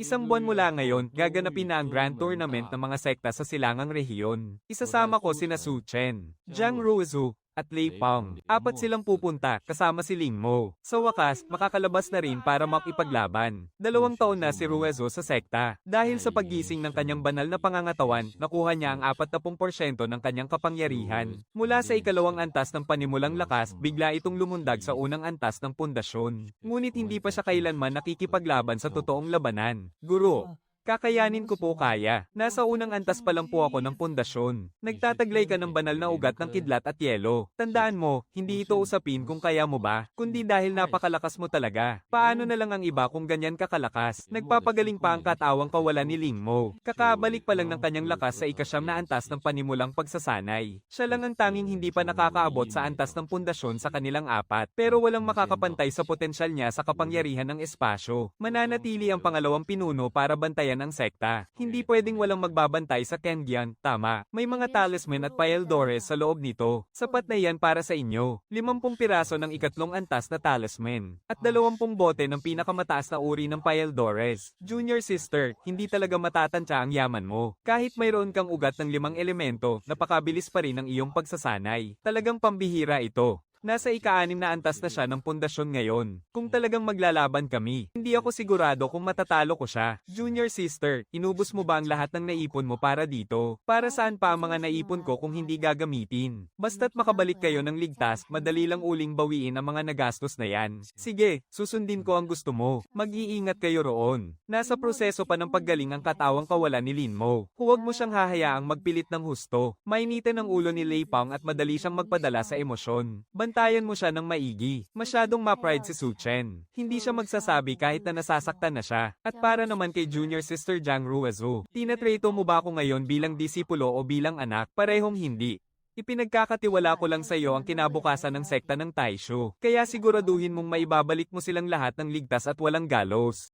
Isang buwan mula ngayon, gaganapin na ang Grand Tournament ng mga sekta sa Silangang Rehiyon. Isasama ko sina Su Chen, Jiang Ruizu, at Lei Pang. Apat silang pupunta, kasama si Ling Mo. Sa wakas, makakalabas na rin para makipaglaban. 2 taon na si Ruizu sa sekta. Dahil sa paggising ng kanyang banal na pangangatawan, nakuha niya ang 40% ng kanyang kapangyarihan. Mula sa ikalawang antas ng panimulang lakas, bigla itong lumundag sa unang antas ng pundasyon. Ngunit hindi pa siya kailanman nakikipaglaban sa totoong labanan. Guro, kakayanin ko po kaya. Nasa unang antas pa lang po ako ng pundasyon. Nagtataglay ka ng banal na ugat ng kidlat at yelo. Tandaan mo, hindi ito usapin kung kaya mo ba, kundi dahil napakalakas mo talaga. Paano na lang ang iba kung ganyan kakalakas? Nagpapagaling pa ang katawang kawalan ni Ling Mo. Kakabalik pa lang ng kanyang lakas sa ikasyam na antas ng panimulang pagsasanay. Siya lang ang tanging hindi pa nakakaabot sa antas ng pundasyon sa kanilang apat, pero walang makakapantay sa potensyal niya sa kapangyarihan ng espasyo. Mananatili ang pangalawang pinuno para bantayan ang sekta. Hindi pwedeng walang magbabantay sa Kengyan, tama. May mga talisman at paeldores sa loob nito. Sapat na yan para sa inyo. 50 piraso ng ikatlong antas na talisman. At 20 bote ng pinakamataas na uri ng paeldores. Junior sister, hindi talaga matatantya ang yaman mo. Kahit mayroon kang ugat ng 5 elemento, napakabilis pa rin ang iyong pagsasanay. Talagang pambihira ito. Nasa ika-6 na antas na siya ng pundasyon ngayon. Kung talagang maglalaban kami, hindi ako sigurado kung matatalo ko siya. Junior sister, inubos mo ba ang lahat ng naipon mo para dito? Para saan pa ang mga naipon ko kung hindi gagamitin? Basta't makabalik kayo ng ligtas, madali lang uling bawiin ang mga nagastos na yan. Sige, susundin ko ang gusto mo. Mag-iingat kayo roon. Nasa proseso pa ng paggaling ang katawang kawalan ni Lin Mo. Huwag mo siyang hahayaang magpilit ng husto. Mainitin ang ulo ni Lei Pang at madali siyang magpadala sa emosyon. Bantayan mo siya ng maigi. Masyadong ma-pride si Su Chen. Hindi siya magsasabi kahit na nasasaktan na siya. At para naman kay junior sister Jiang Ruizu, tinatreto mo ba ako ngayon bilang disipulo o bilang anak? Parehong hindi. Ipinagkakatiwala ko lang sa iyo ang kinabukasan ng sekta ng Taisho. Kaya siguraduhin mong maibabalik mo silang lahat ng ligtas at walang galos.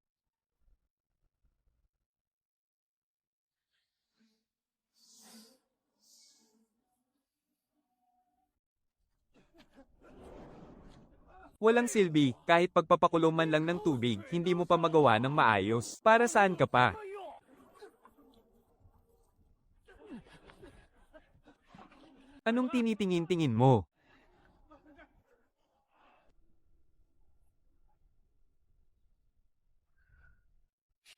Walang silbi, kahit pagpapakulo man lang ng tubig, hindi mo pa magawa ng maayos. Para saan ka pa? Anong tinitingin-tingin mo?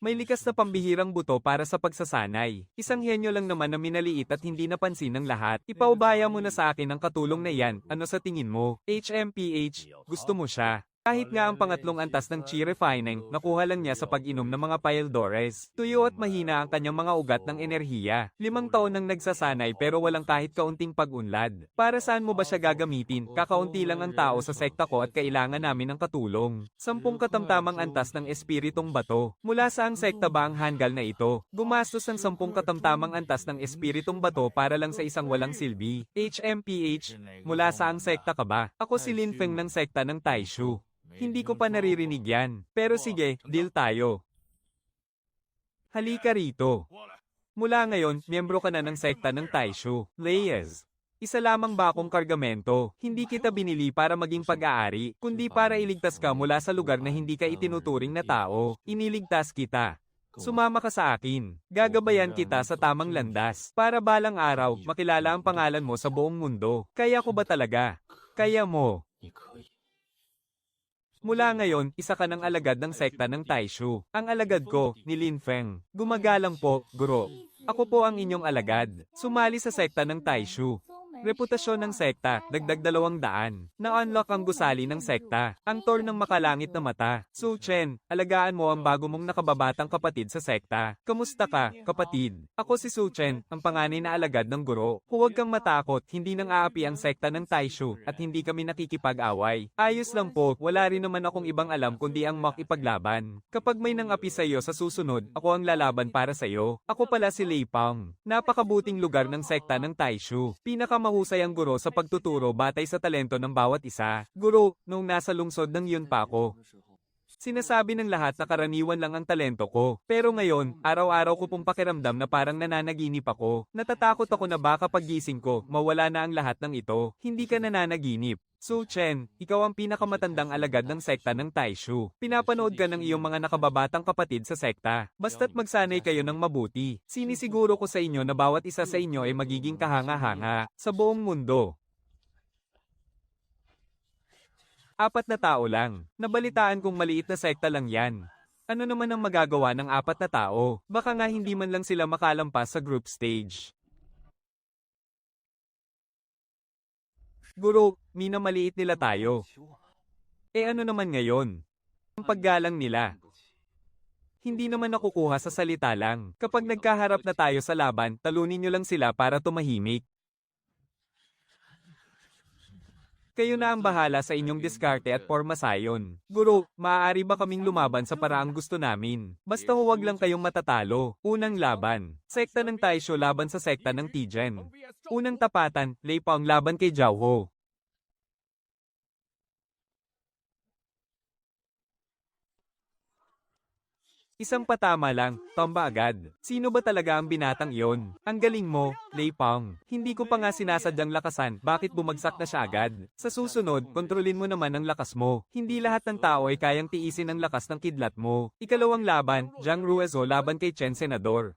May likas na pambihirang buto para sa pagsasanay. Isang henyo lang naman na minaliit at hindi napansin ng lahat. Ipaubaya mo na sa akin ang katulong na yan. Ano sa tingin mo? HMPH, gusto mo siya? Kahit nga ang pangatlong antas ng chi refining, nakuha lang niya sa pag-inom ng mga paildores. Tuyo at mahina ang kanyang mga ugat ng enerhiya. 5 taon nang nagsasanay pero walang kahit kaunting pag-unlad. Para saan mo ba siya gagamitin? Kakaunti lang ang tao sa sekta ko at kailangan namin ng katulong. 10 katamtamang antas ng espiritong bato. Mula sa ang sekta ba ang hanggal na ito? Gumastos ng 10 katamtamang antas ng espiritong bato para lang sa isang walang silbi. HMPH, mula sa ang sekta ka ba? Ako si Lin Feng ng sekta ng Taishu. Hindi ko pa naririnig yan. Pero sige, deal tayo. Halika rito. Mula ngayon, miyembro ka na ng sekta ng Taishu. Leyes. Isa lamang ba akong kargamento? Hindi kita binili para maging pag-aari, kundi para iligtas ka mula sa lugar na hindi ka itinuturing na tao. Iniligtas kita. Sumama ka sa akin. Gagabayan kita sa tamang landas. Para balang araw, makilala ang pangalan mo sa buong mundo. Kaya ko ba talaga? Kaya mo. Mula ngayon, isa ka ng alagad ng sekta ng Taishu. Ang alagad ko, ni Lin Feng. Gumagalang po, guro. Ako po ang inyong alagad. Sumali sa sekta ng Taishu. Reputasyon ng sekta, dagdag 200. Na-unlock ang gusali ng sekta. Ang tor ng makalangit na mata. Su Chen, alagaan mo ang bago mong nakababatang kapatid sa sekta. Kamusta ka, kapatid? Ako si Su Chen, ang panganay na alagad ng guro. Huwag kang matakot, hindi nang aapi ang sekta ng Taishu at hindi kami nakikipag-away. Ayos lang po, wala rin naman akong ibang alam kundi ang makipaglaban. Kapag may nang-api sa iyo sa susunod, ako ang lalaban para sa iyo. Ako pala si Lei Pang. Napakabuting lugar ng sekta ng Taishu. Mahusay ang guro sa pagtuturo batay sa talento ng bawat isa. Guro, nung nasa lungsod ng yun pa ako. Sinasabi ng lahat na karaniwan lang ang talento ko. Pero ngayon, araw-araw ko pong pakiramdam na parang nananaginip ako. Natatakot ako na baka paggising ko, mawala na ang lahat ng ito. Hindi ka nananaginip. Su Chen, ikaw ang pinakamatandang alagad ng sekta ng Taishu. Pinapanood ka ng iyong mga nakababatang kapatid sa sekta. Basta't magsanay kayo ng mabuti. Sinisiguro ko sa inyo na bawat isa sa inyo ay magiging kahanga-hanga sa buong mundo. 4 na tao lang. Nabalitaan kong maliit na sekta lang yan. Ano naman ang magagawa ng 4 na tao? Baka nga hindi man lang sila makalampas sa group stage. Guro, minamaliit nila tayo. Ano naman ngayon? Ang paggalang nila. Hindi naman nakukuha sa salita lang. Kapag nagkaharap na tayo sa laban, talunin nyo lang sila para tumahimik. Kayo na ang bahala sa inyong diskarte at pormasayon. Guro, maaari ba kaming lumaban sa paraang gusto namin? Basta huwag lang kayong matatalo. Unang laban. Sekta ng Taishu laban sa sekta ng Tijen. Unang tapatan, Lei Pang laban kay Zhao Ho. Isang patama lang, tamba agad. Sino ba talaga ang binatang iyon? Ang galing mo, Lei Pang. Hindi ko pa nga sinasadyang lakasan, bakit bumagsak na siya agad? Sa susunod, kontrolin mo naman ang lakas mo. Hindi lahat ng tao ay kayang tiisin ang lakas ng kidlat mo. Ikalawang laban, Zhang Ruizo laban kay Chen Senador.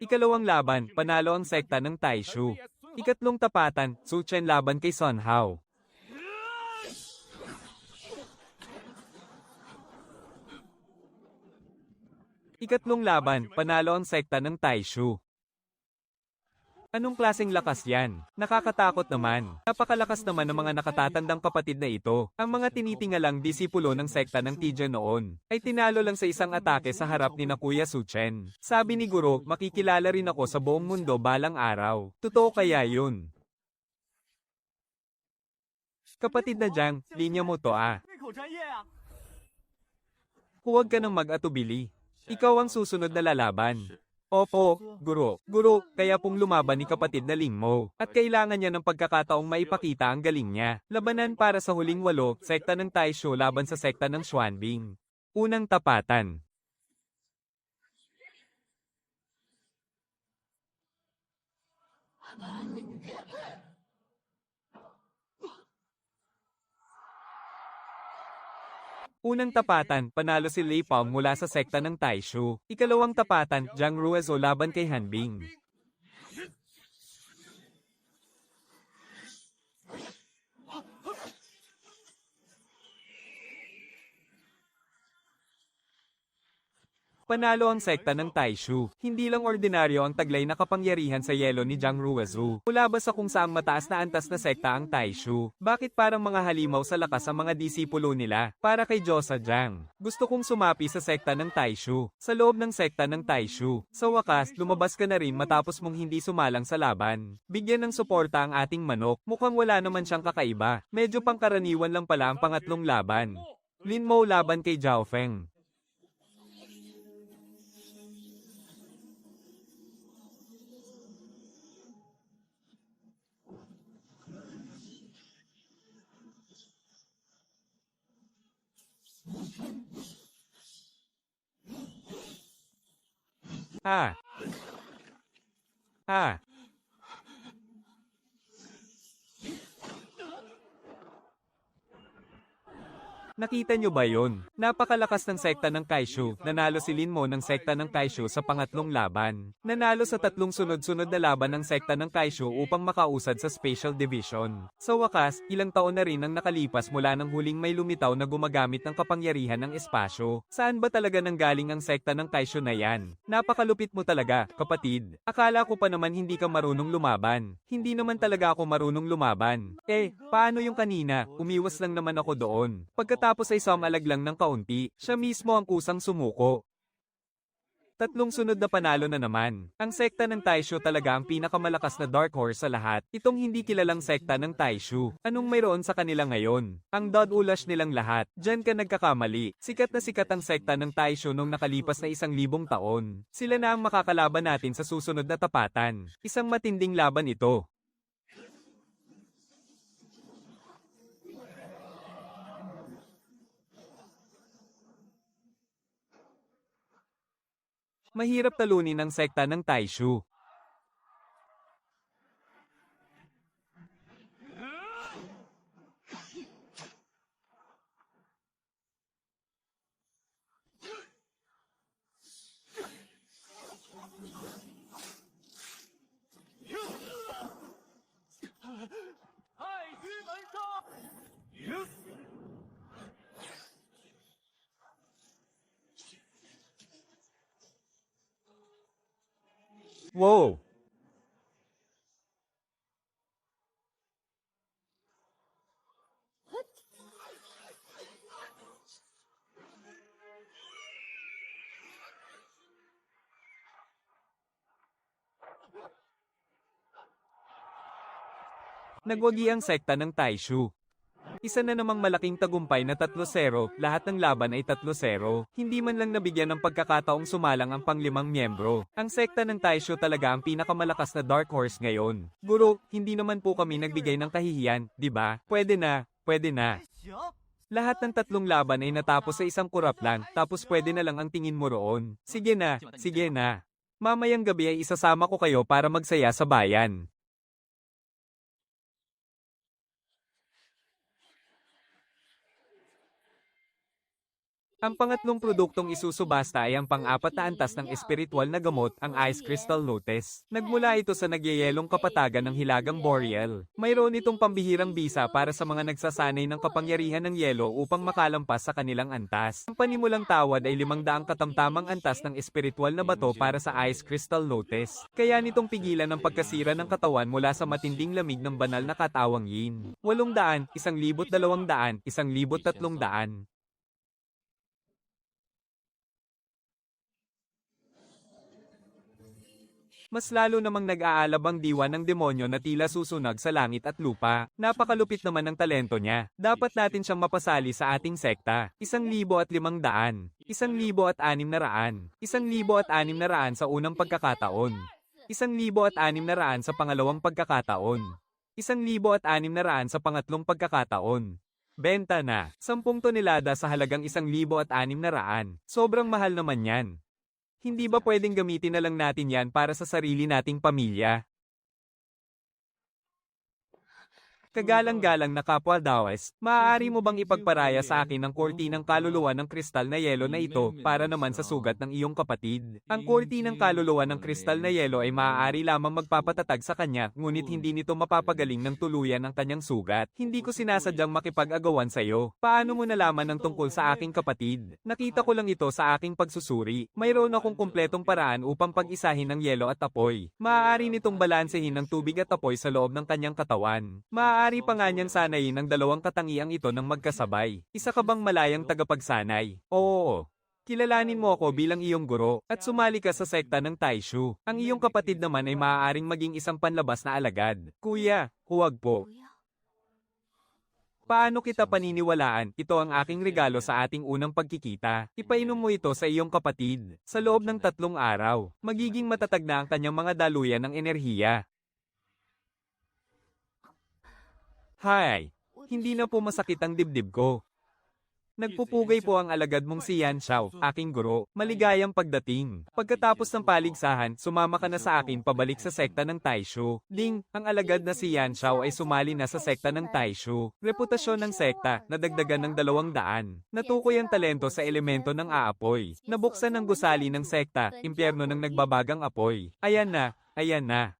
Ikalawang laban, panalo ang sekta ng Taishu. Ikatlong tapatan, Su Chen laban kay Sun Hao. Ikatlong laban, panalo ang sekta ng Taishu. Anong klaseng lakas yan? Nakakatakot naman. Napakalakas naman ng mga nakatatandang kapatid na ito. Ang mga tinitingalang disipulo ng sekta ng Tijen noon ay tinalo lang sa isang atake sa harap ni na Kuya Su Chen. Sabi ni Guro, makikilala rin ako sa buong mundo balang araw. Totoo kaya yun? Kapatid na Jiang, linya mo to ah. Huwag ka nang mag-atubili. Ikaw ang susunod na lalaban. Opo, guro. Guro, kaya pong lumaban ni kapatid na Ling Mo. At kailangan niya ng pagkakataong maipakita ang galing niya. Labanan para sa huling 8, sekta ng Taishu laban sa sekta ng Xuanbing. Unang tapatan. Unang tapatan, panalo si Lei Pang mula sa sekta ng Taishu. Ikalawang tapatan, Zhang Ruizo laban kay Hanbing. Panalo ang sekta ng Taishu. Hindi lang ordinaryo ang taglay na kapangyarihan sa yelo ni Jiang Ruizu. Mula ba sa kung saang mataas na antas na sekta ang Taishu? Bakit parang mga halimaw sa lakas ang mga disipulo nila? Para kay Josa Jiang. Gusto kong sumapi sa sekta ng Taishu. Sa loob ng sekta ng Taishu. Sa wakas, lumabas ka na rin matapos mong hindi sumalang sa laban. Bigyan ng suporta ang ating manok. Mukhang wala naman siyang kakaiba. Medyo pangkaraniwan lang pala ang pangatlong laban. Lin Mo laban kay Zhao Feng. Ha? Ha? Nakita nyo ba yun? Napakalakas ng sekta ng Kaishu. Nanalo si Lin Mo ng sekta ng Kaishu sa pangatlong laban. Nanalo sa tatlong sunod-sunod na laban ng sekta ng Kaishu upang makausad sa Special Division. Sa wakas, ilang taon na rin ang nakalipas mula nang huling may lumitaw na gumagamit ng kapangyarihan ng espasyo. Saan ba talaga nanggaling ang sekta ng Kaishu na yan? Napakalupit mo talaga, kapatid. Akala ko pa naman hindi ka marunong lumaban. Hindi naman talaga ako marunong lumaban. Paano yung kanina? Umiwas lang naman ako doon. Pagkatapos ay sumalag lang ng kaunti, siya mismo ang kusang sumuko. Tatlong sunod na panalo na naman. Ang sekta ng Taishu talaga ang pinakamalakas na dark horse sa lahat. Itong hindi kilalang sekta ng Taishu. Anong mayroon sa kanila ngayon? Ang dodulash nilang lahat. Diyan ka nagkakamali. Sikat na sikat ang sekta ng Taishu nung nakalipas na 1,000 taon. Sila na ang makakalaban natin sa susunod na tapatan. Isang matinding laban ito. Mahirap talunin ang sekta ng Taishu. Wow! Nagwagi ang sekta ng Taishu. Isa na namang malaking tagumpay na 3-0, lahat ng laban ay 3-0. Hindi man lang nabigyan ng pagkakataong sumalang ang panglimang miyembro. Ang sekta ng Taishu talaga ang pinakamalakas na dark horse ngayon. Guro, hindi naman po kami nagbigay ng kahihiyan, di ba? Pwede na, pwede na. Lahat ng tatlong laban ay natapos sa isang kurap lang, tapos pwede na lang ang tingin mo roon. Sige na, sige na. Mamayang gabi ay isasama ko kayo para magsaya sa bayan. Ang pangatlong produktong isusubasta ay ang pang-apat na antas ng espiritual na gamot, ang Ice Crystal Lotus. Nagmula ito sa nagyayelong kapatagan ng Hilagang Boreal. Mayroon itong pambihirang bisa para sa mga nagsasanay ng kapangyarihan ng yelo upang makalampas sa kanilang antas. Ang panimulang tawad ay 500 katamtamang antas ng espiritual na bato para sa Ice Crystal Lotus. Kaya nitong pigilan ang pagkasira ng katawan mula sa matinding lamig ng banal na katawang yin. 800, 1,200, 1,300. Mas lalo namang nag-aalab ang diwa ng demonyo na tila susunag sa langit at lupa. Napakalupit naman ng talento niya. Dapat natin siyang mapasali sa ating sekta. 1,500, 1,600, 1,600 sa unang pagkakataon. 1,600 sa pangalawang pagkakataon. 1,600 sa pangatlong pagkakataon. Benta na. 10 tonelada sa halagang 1,600. Sobrang mahal naman yan. Hindi ba pwedeng gamitin na lang natin yan para sa sarili nating pamilya? Kagalang-galang na kapwa Dawes, maaari mo bang ipagparaya sa akin ang kortinang kaluluwa ng kristal na yelo na ito para naman sa sugat ng iyong kapatid? Ang kortinang kaluluwa ng kristal na yelo ay maaari lamang magpapatatag sa kanya, ngunit hindi nito mapapagaling ng tuluyan ang kanyang sugat. Hindi ko sinasadyang makipag-agawan sa iyo. Paano mo nalaman ang tungkol sa aking kapatid? Nakita ko lang ito sa aking pagsusuri. Mayroon akong kumpletong paraan upang pag-isahin ang yelo at apoy. Maaari nitong balansehin ng tubig at apoy sa loob ng kanyang katawan. Maaari pa nga niyang sanayin ang dalawang katangiang ito ng magkasabay. Isa ka bang malayang tagapagsanay? Oo. Kilalanin mo ako bilang iyong guro, at sumali ka sa sekta ng Taishu. Ang iyong kapatid naman ay maaaring maging isang panlabas na alagad. Kuya, huwag po. Paano kita paniniwalaan? Ito ang aking regalo sa ating unang pagkikita. Ipainom mo ito sa iyong kapatid. Sa loob ng 3 araw, magiging matatag na ang kanyang mga daluyan ng enerhiya. Hay, hindi na po masakit ang dibdib ko. Nagpupugay po ang alagad mong si Yan Xiao, aking guro. Maligayang pagdating. Pagkatapos ng paligsahan, sumama ka na sa akin pabalik sa sekta ng Taishu. Ding, ang alagad na si Yan Xiao ay sumali na sa sekta ng Taishu. Reputasyon ng sekta, nadagdagan ng 200. Natukoy ang talento sa elemento ng aapoy. Nabuksan ang gusali ng sekta, impyerno ng nagbabagang apoy. Ayan na, ayan na.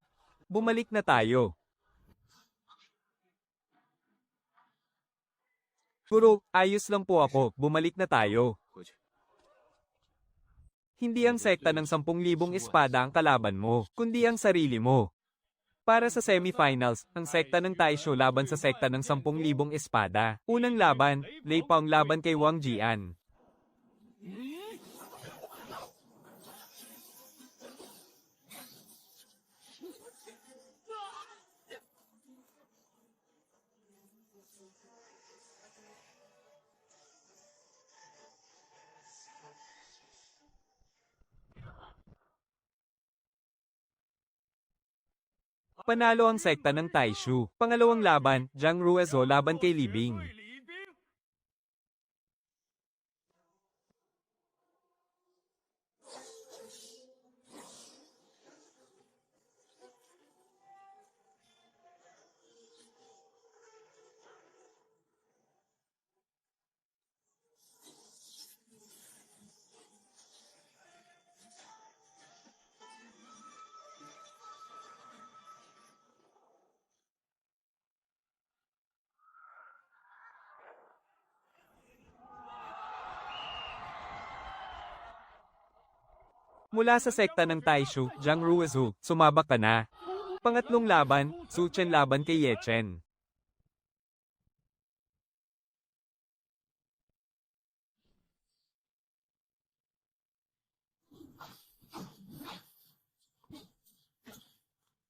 Bumalik na tayo. Guro, ayos lang po ako, bumalik na tayo. Hindi ang sekta ng 10,000 espada ang kalaban mo, kundi ang sarili mo. Para sa semifinals, ang sekta ng Taishu laban sa sekta ng 10,000 espada. Unang laban, Lei Pang laban kay Wang Jian. Panalo ang sekta ng Taishu. Pangalawang laban, Jiang Ruezo laban kay Li Bing. Mula sa sekta ng Taishu, Jiang Ruezu, sumabak ka na. Pangatlong laban, Su Chen laban kay Ye Chen.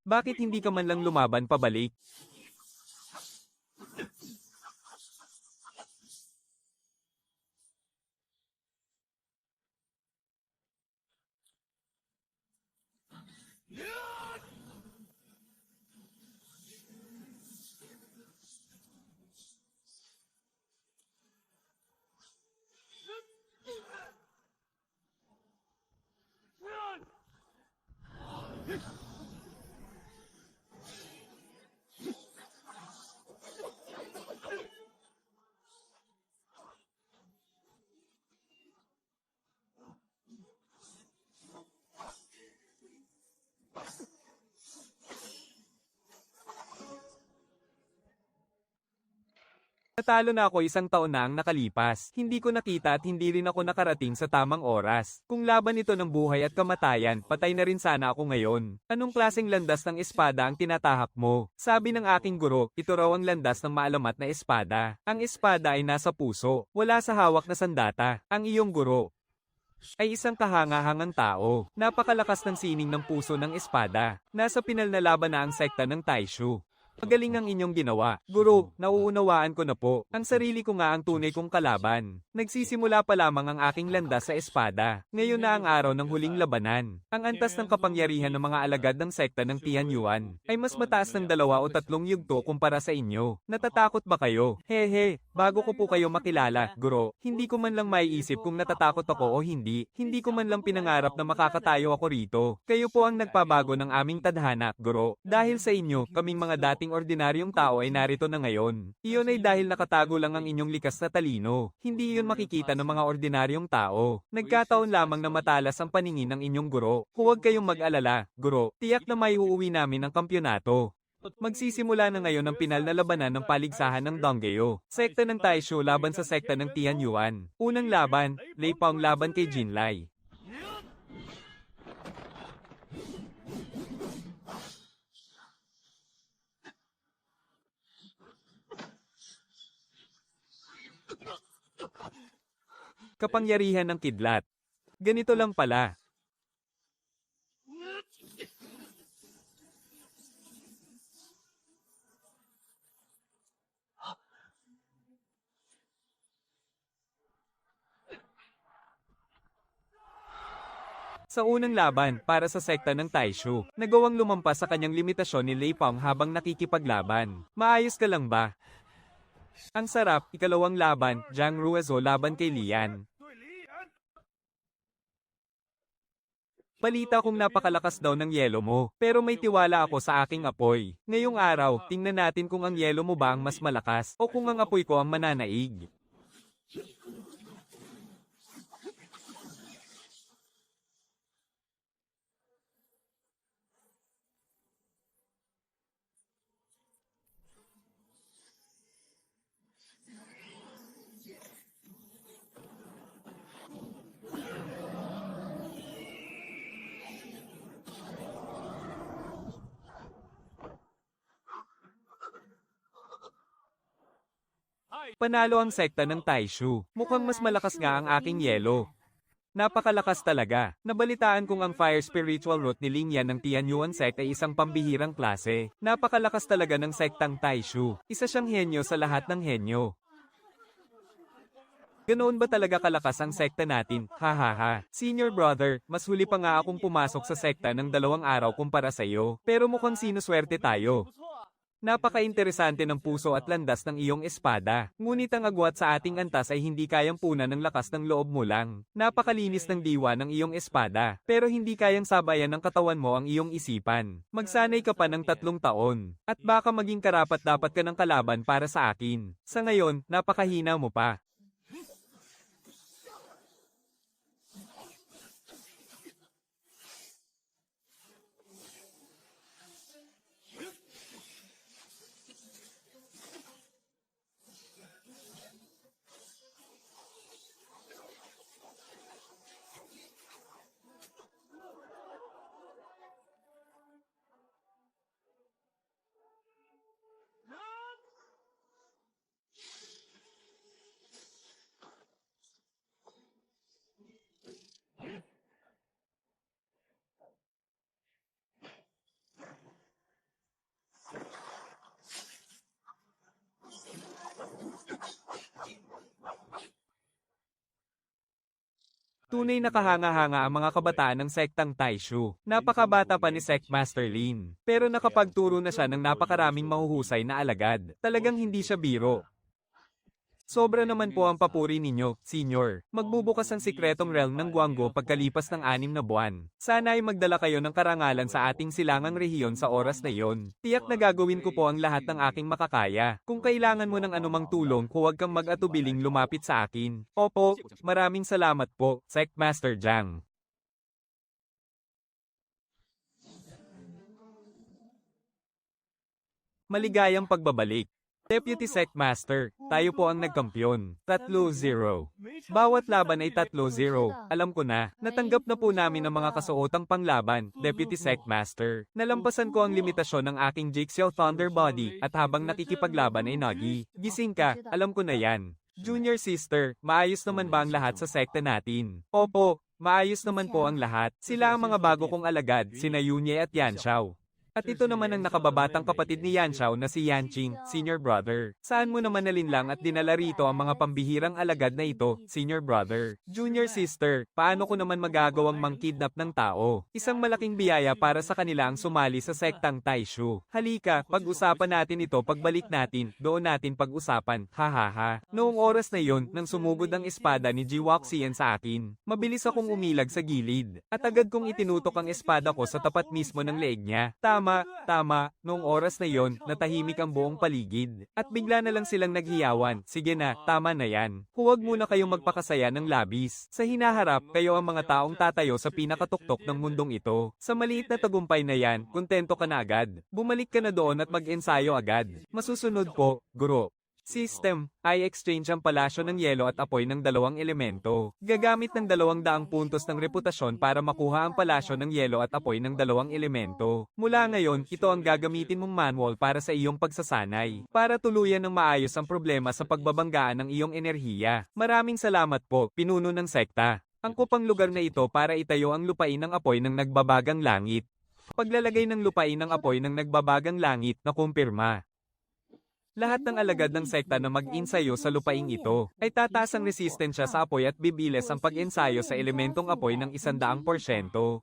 Bakit hindi ka man lang lumaban pabalik? Natalo na ako 1 taon na ang nakalipas. Hindi ko nakita at hindi rin ako nakarating sa tamang oras. Kung laban ito ng buhay at kamatayan, patay na rin sana ako ngayon. Anong klaseng landas ng espada ang tinatahak mo? Sabi ng aking guro, ito raw ang landas ng maalamat na espada. Ang espada ay nasa puso, wala sa hawak na sandata. Ang iyong guro ay isang kahanga-hangang tao. Napakalakas ng sining ng puso ng espada. Nasa pinal na laban na ang sekta ng Taishu. Magaling ang inyong ginawa. Guro, nauunawaan ko na po. Ang sarili ko nga ang tunay kong kalaban. Nagsisimula pa lamang ang aking landas sa espada. Ngayon na ang araw ng huling labanan. Ang antas ng kapangyarihan ng mga alagad ng sekta ng Tianyuan ay mas mataas ng 2 o 3 yugto kumpara sa inyo. Natatakot ba kayo? Hehe, bago ko po kayo makilala, guro, hindi ko man lang maiisip kung natatakot ako o hindi. Hindi ko man lang pinangarap na makakatayo ako rito. Kayo po ang nagpabago ng aming tadhana, guro. Dahil sa inyo, kaming mga dating dating ordinaryong tao ay narito na ngayon. Iyon ay dahil nakatago lang ang inyong likas na talino. Hindi iyon makikita ng mga ordinaryong tao. Nagkataon lamang na matalas ang paningin ng inyong guro. Huwag kayong mag-alala, guro. Tiyak na may uuwi namin ang kampyonato. Magsisimula na ngayon ang pinal na labanan ng paligsahan ng Donggeo. Sekta ng Taishu laban sa sekta ng Tianyuan. Unang laban, Lei Pang laban kay Jinlai. Kapangyarihan ng kidlat. Ganito lang pala. Sa unang laban, para sa sekta ng Taishu, nagawang lumampas sa kanyang limitasyon ni Lei Pang habang nakikipaglaban. Maayos ka lang ba? Ang sarap, ikalawang laban, Jiang Ruizo laban kay Lian. Balita kong napakalakas daw ng yelo mo, pero may tiwala ako sa aking apoy. Ngayong araw, tingnan natin kung ang yelo mo ba ang mas malakas o kung ang apoy ko ang mananaig. Panalo ang sekta ng Taishu. Mukhang mas malakas nga ang aking yelo. Napakalakas talaga. Nabalitaan kong ang Fire Spiritual Root ni Ling Yan ng Tianyuan sect ay isang pambihirang klase. Napakalakas talaga ng sektang Taishu. Isa siyang henyo sa lahat ng henyo. Ganoon ba talaga kalakas ang sekta natin? Hahaha. Senior brother, mas huli pa nga akong pumasok sa sekta ng 2 araw kumpara sa iyo. Pero mukhang sinuswerte tayo. Napaka-interesante ng puso at landas ng iyong espada. Ngunit ang agwat sa ating antas ay hindi kayang punan ng lakas ng loob mo lang. Napakalinis ng diwa ng iyong espada, pero hindi kayang sabayan ng katawan mo ang iyong isipan. Magsanay ka pa ng 3 taon, at baka maging karapat-dapat ka ng kalaban para sa akin. Sa ngayon, napakahina mo pa. Tunay na kahanga-hanga ang mga kabataan ng sektang Taishu. Napakabata pa ni Sect Master Lin. Pero nakapagturo na siya ng napakaraming mahuhusay na alagad. Talagang hindi siya biro. Sobra naman po ang papuri ninyo, Senior. Magbubukas ang sikretong realm ng Guanggo pagkalipas ng 6 na buwan. Sana ay magdala kayo ng karangalan sa ating silangang rehiyon sa oras na iyon. Tiyak na gagawin ko po ang lahat ng aking makakaya. Kung kailangan mo ng anumang tulong, huwag kang mag-atubiling lumapit sa akin. Opo, maraming salamat po, Sect Master Jiang. Maligayang pagbabalik. Deputy Sect Master, tayo po ang nagkampiyon. 3-0. Bawat laban ay 3-0. Alam ko na, natanggap na po namin ang mga kasuotang panglaban, Deputy Sect Master. Nalampasan ko ang limitasyon ng aking Jigsaw Thunder Body at habang nakikipaglaban ay Nagi. Gising ka, alam ko na yan. Junior sister, maayos naman ba ang lahat sa sekta natin? Opo, maayos naman po ang lahat. Sila ang mga bago kong alagad, sina Yunye at Yanxiao. At ito naman ang nakababatang kapatid ni Yanxiao na si Yanqing, senior brother. Saan mo naman nalinlang at dinala rito ang mga pambihirang alagad na ito, senior brother? Junior sister, paano ko naman magagawang mangkidnap ng tao? Isang malaking biyaya para sa kanila ang sumali sa sektang Taishu. Halika, pag-usapan natin ito pagbalik natin, doon natin pag-usapan, hahaha. Noong oras na yon, nang sumugod ang espada ni Jiwaxian sa akin, mabilis akong umilag sa gilid. At agad kong itinutok ang espada ko sa tapat mismo ng leeg niya. Tama. Tama, noong oras na yon, natahimik ang buong paligid. At bigla na lang silang naghiyawan. Sige na, tama na yan. Huwag muna kayong magpakasaya ng labis. Sa hinaharap, kayo ang mga taong tatayo sa pinakatuktok ng mundong ito. Sa maliit na tagumpay na yan, kontento ka na agad. Bumalik ka na doon at mag-ensayo agad. Masusunod po, guro. System, I-exchange ang palasyo ng yelo at apoy ng dalawang elemento. Gagamit ng 200 puntos ng reputasyon para makuha ang palasyo ng yelo at apoy ng dalawang elemento. Mula ngayon, ito ang gagamitin mong manual para sa iyong pagsasanay. Para tuluyan ng maayos ang problema sa pagbabanggaan ng iyong enerhiya. Maraming salamat po, pinuno ng sekta. Ang kupang lugar na ito para itayo ang lupain ng apoy ng nagbabagang langit. Paglalagay ng lupain ng apoy ng nagbabagang langit na kumpirma. Lahat ng alagad ng sekta na mag-ensayo sa lupaing ito ay tataas ang resistensya sa apoy at bibilis ang pag-ensayo sa elementong apoy ng 100%.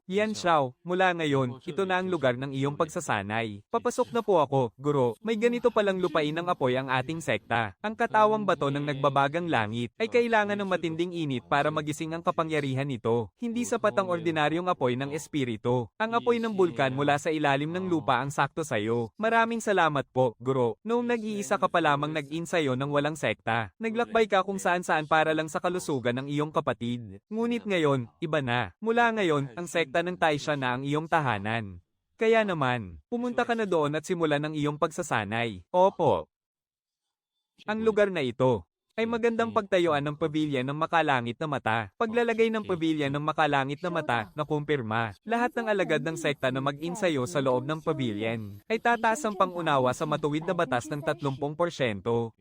Yan Xiao, mula ngayon, ito na ang lugar ng iyong pagsasanay. Papasok na po ako, guro. May ganito palang lupain ng apoy ang ating sekta. Ang katawang bato ng nagbabagang langit ay kailangan ng matinding init para magising ang kapangyarihan nito. Hindi sapat ang ordinaryong apoy ng espiritu. Ang apoy ng bulkan mula sa ilalim ng lupa ang sakto sayo. Maraming salamat po, guro. Noong isa ka pa lamang nag-ensayo ng walang sekta. Naglakbay ka kung saan-saan para lang sa kalusugan ng iyong kapatid. Ngunit ngayon, iba na. Mula ngayon, ang sekta ng Taisha na ang iyong tahanan. Kaya naman, pumunta ka na doon at simulan ang iyong pagsasanay. Opo. Ang lugar na ito ay magandang pagtayuan ng pabilya ng makalangit na mata. Paglalagay ng pabilya ng makalangit na mata na kumpirma. Lahat ng alagad ng sekta na mag-ensayo sa loob ng pabilyan ay tataas ang pangunawa sa matuwid na batas ng 30%.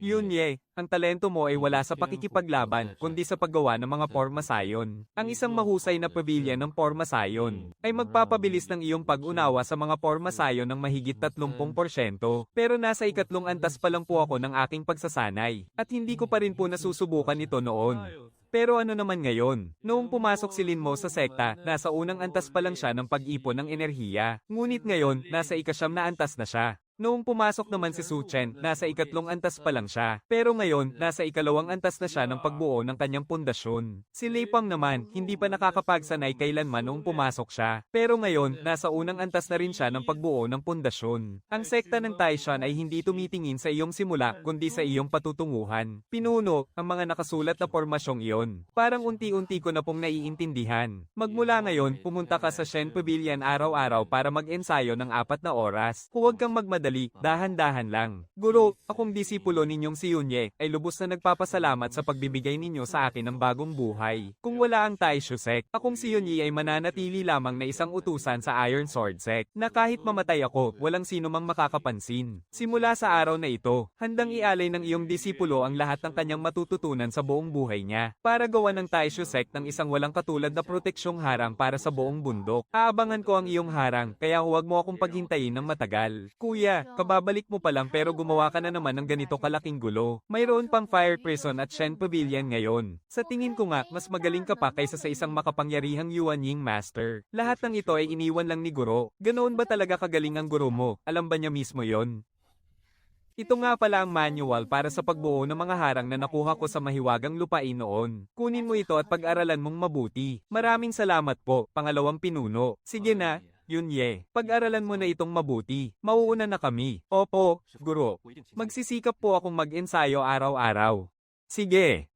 Yunye, ang talento mo ay wala sa pakikipaglaban, kundi sa paggawa ng mga porma sayon. Ang isang mahusay na pabilya ng porma sayon ay magpapabilis ng iyong pag-unawa sa mga porma sayon ng mahigit 30%. Pero nasa ikatlong antas pa lang po ako ng aking pagsasanay, at hindi ko pa rin po nasusubukan ito noon. Pero ano naman ngayon? Noong pumasok si Linmo sa sekta, nasa unang antas pa lang siya ng pag-ipon ng enerhiya. Ngunit ngayon, nasa ikasyam na antas na siya. Noong pumasok naman si Su Chen, nasa ikatlong antas pa lang siya. Pero ngayon, nasa ikalawang antas na siya ng pagbuo ng kanyang pundasyon. Si Lei Pang naman, hindi pa nakakapagsanay kailanman noong pumasok siya. Pero ngayon, nasa unang antas na rin siya ng pagbuo ng pundasyon. Ang sekta ng Taishan ay hindi tumitingin sa iyong simula, kundi sa iyong patutunguhan. Pinuno, ang mga nakasulat na pormasyong iyon. Parang unti-unti ko na pong naiintindihan. Magmula ngayon, pumunta ka sa Shen Pavilion araw-araw para mag-ensayo ng 4 na oras. Huwag kang magmadali. Dahan-dahan lang. Guro, akong disipulo ninyong si Yunye ay lubos na nagpapasalamat sa pagbibigay ninyo sa akin ng bagong buhay. Kung wala ang Taishu Sect, akong si Yunye ay mananatili lamang na isang utusan sa Iron Sword Sect, na kahit mamatay ako, walang sino mang makakapansin. Simula sa araw na ito, handang ialay ng iyong disipulo ang lahat ng kanyang matututunan sa buong buhay niya, para gawa ng Taishu Sect ng isang walang katulad na proteksyong harang para sa buong bundok. Aabangan ko ang iyong harang, kaya huwag mo akong paghintayin ng matagal. Kuya, kababalik mo pa lang pero gumawa ka na naman ng ganito kalaking gulo. Mayroon pang Fire Prison at Shen Pavilion ngayon. Sa tingin ko nga, mas magaling ka pa kaysa sa isang makapangyarihang Yuan Ying Master. Lahat ng ito ay iniwan lang ni Guro. Ganoon ba talaga kagaling ang guro mo? Alam ba niya mismo yon? Ito nga pala ang manual para sa pagbuo ng mga harang na nakuha ko sa mahiwagang lupain noon. Kunin mo ito at pag-aralan mong mabuti. Maraming salamat po, pangalawang pinuno. Sige na. Yunye, pag-aralan mo na itong mabuti. Mauuna na kami. Opo, guro. Magsisikap po akong mag-ensayo araw-araw. Sige.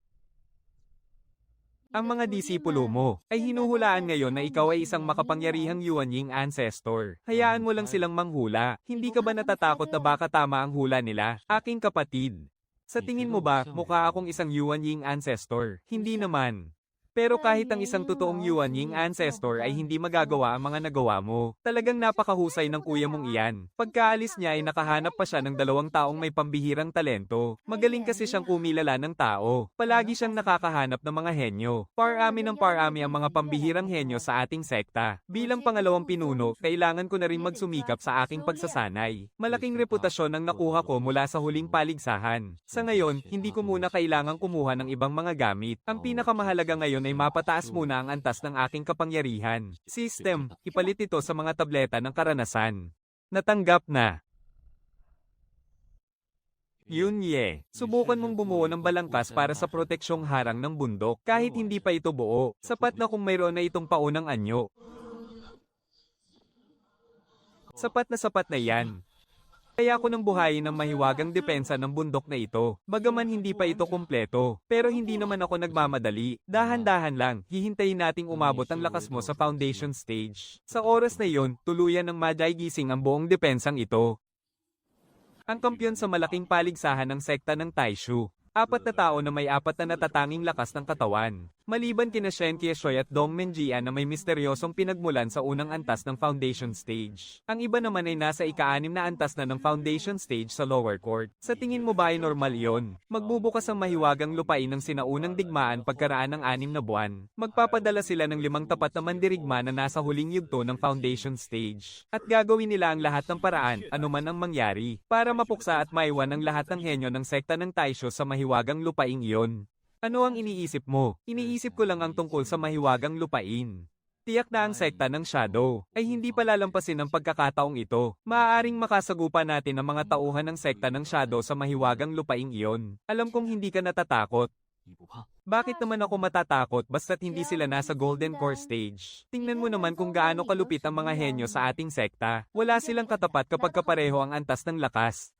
Ang mga disipulo mo ay hinuhulaan ngayon na ikaw ay isang makapangyarihang Yuan Ying ancestor. Hayaan mo lang silang manghula. Hindi ka ba natatakot na baka tama ang hula nila? Aking kapatid. Sa tingin mo ba, mukha akong isang Yuan Ying ancestor? Hindi naman. Pero kahit ang isang totoong Yuan Ying ancestor ay hindi magagawa ang mga nagawa mo. Talagang napakahusay ng kuya mong iyan. Pagkaalis niya ay nakahanap pa siya ng 2 taong may pambihirang talento. Magaling kasi siyang kumilala ng tao. Palagi siyang nakakahanap ng mga henyo. Parami ng parami ang mga pambihirang henyo sa ating sekta. Bilang pangalawang pinuno, kailangan ko na rin magsumikap sa aking pagsasanay. Malaking reputasyon ang nakuha ko mula sa huling paligsahan. Sa ngayon, hindi ko muna kailangang kumuha ng ibang mga gamit. Ang pinakamahalaga ngayon ay mapataas muna ang antas ng aking kapangyarihan. System, ipalit ito sa mga tableta ng karanasan. Natanggap na. Yunye, subukan mong bumuo ng balangkas para sa proteksyong harang ng bundok kahit hindi pa ito buo. Sapat na kung mayroon na itong paunang anyo. Sapat na yan. Kaya ko nang buhayin ang mahiwagang depensa ng bundok na ito. Bagaman hindi pa ito kumpleto. Pero hindi naman ako nagmamadali. Dahan-dahan lang, hihintayin nating umabot ang lakas mo sa foundation stage. Sa oras na yon, tuluyan ng madaygising ang buong depensang ito. Ang kampyon sa malaking paligsahan ng sekta ng Taishu. 4 na tao na may 4 na natatanging lakas ng katawan. Maliban kina Shen Qiushui at Dong Menjia na may misteryosong pinagmulan sa unang antas ng foundation stage. Ang iba naman ay nasa ika-6 na antas na ng foundation stage sa lower court. Sa tingin mo ba ay normal yon? Magbubukas ang mahiwagang lupain ng sinaunang digmaan pagkaraan ng 6 na buwan. Magpapadala sila ng 5 tapat na mandirigma na nasa huling yugto ng foundation stage. At gagawin nila ang lahat ng paraan, anuman ang mangyari, para mapuksa at maiwan ang lahat ng henyo ng sekta ng Taisho sa mahiwagang lupaing iyon. Ano ang iniisip mo? Iniisip ko lang ang tungkol sa mahiwagang lupain. Tiyak na ang sekta ng Shadow ay hindi palalampasin ang pagkakataong ito. Maaaring makasagupa natin ang mga tauhan ng sekta ng Shadow sa mahiwagang lupaing iyon. Alam kong hindi ka natatakot. Bakit naman ako matatakot basta't hindi sila nasa Golden Core stage? Tingnan mo naman kung gaano kalupit ang mga henyo sa ating sekta. Wala silang katapat kapag kapareho ang antas ng lakas.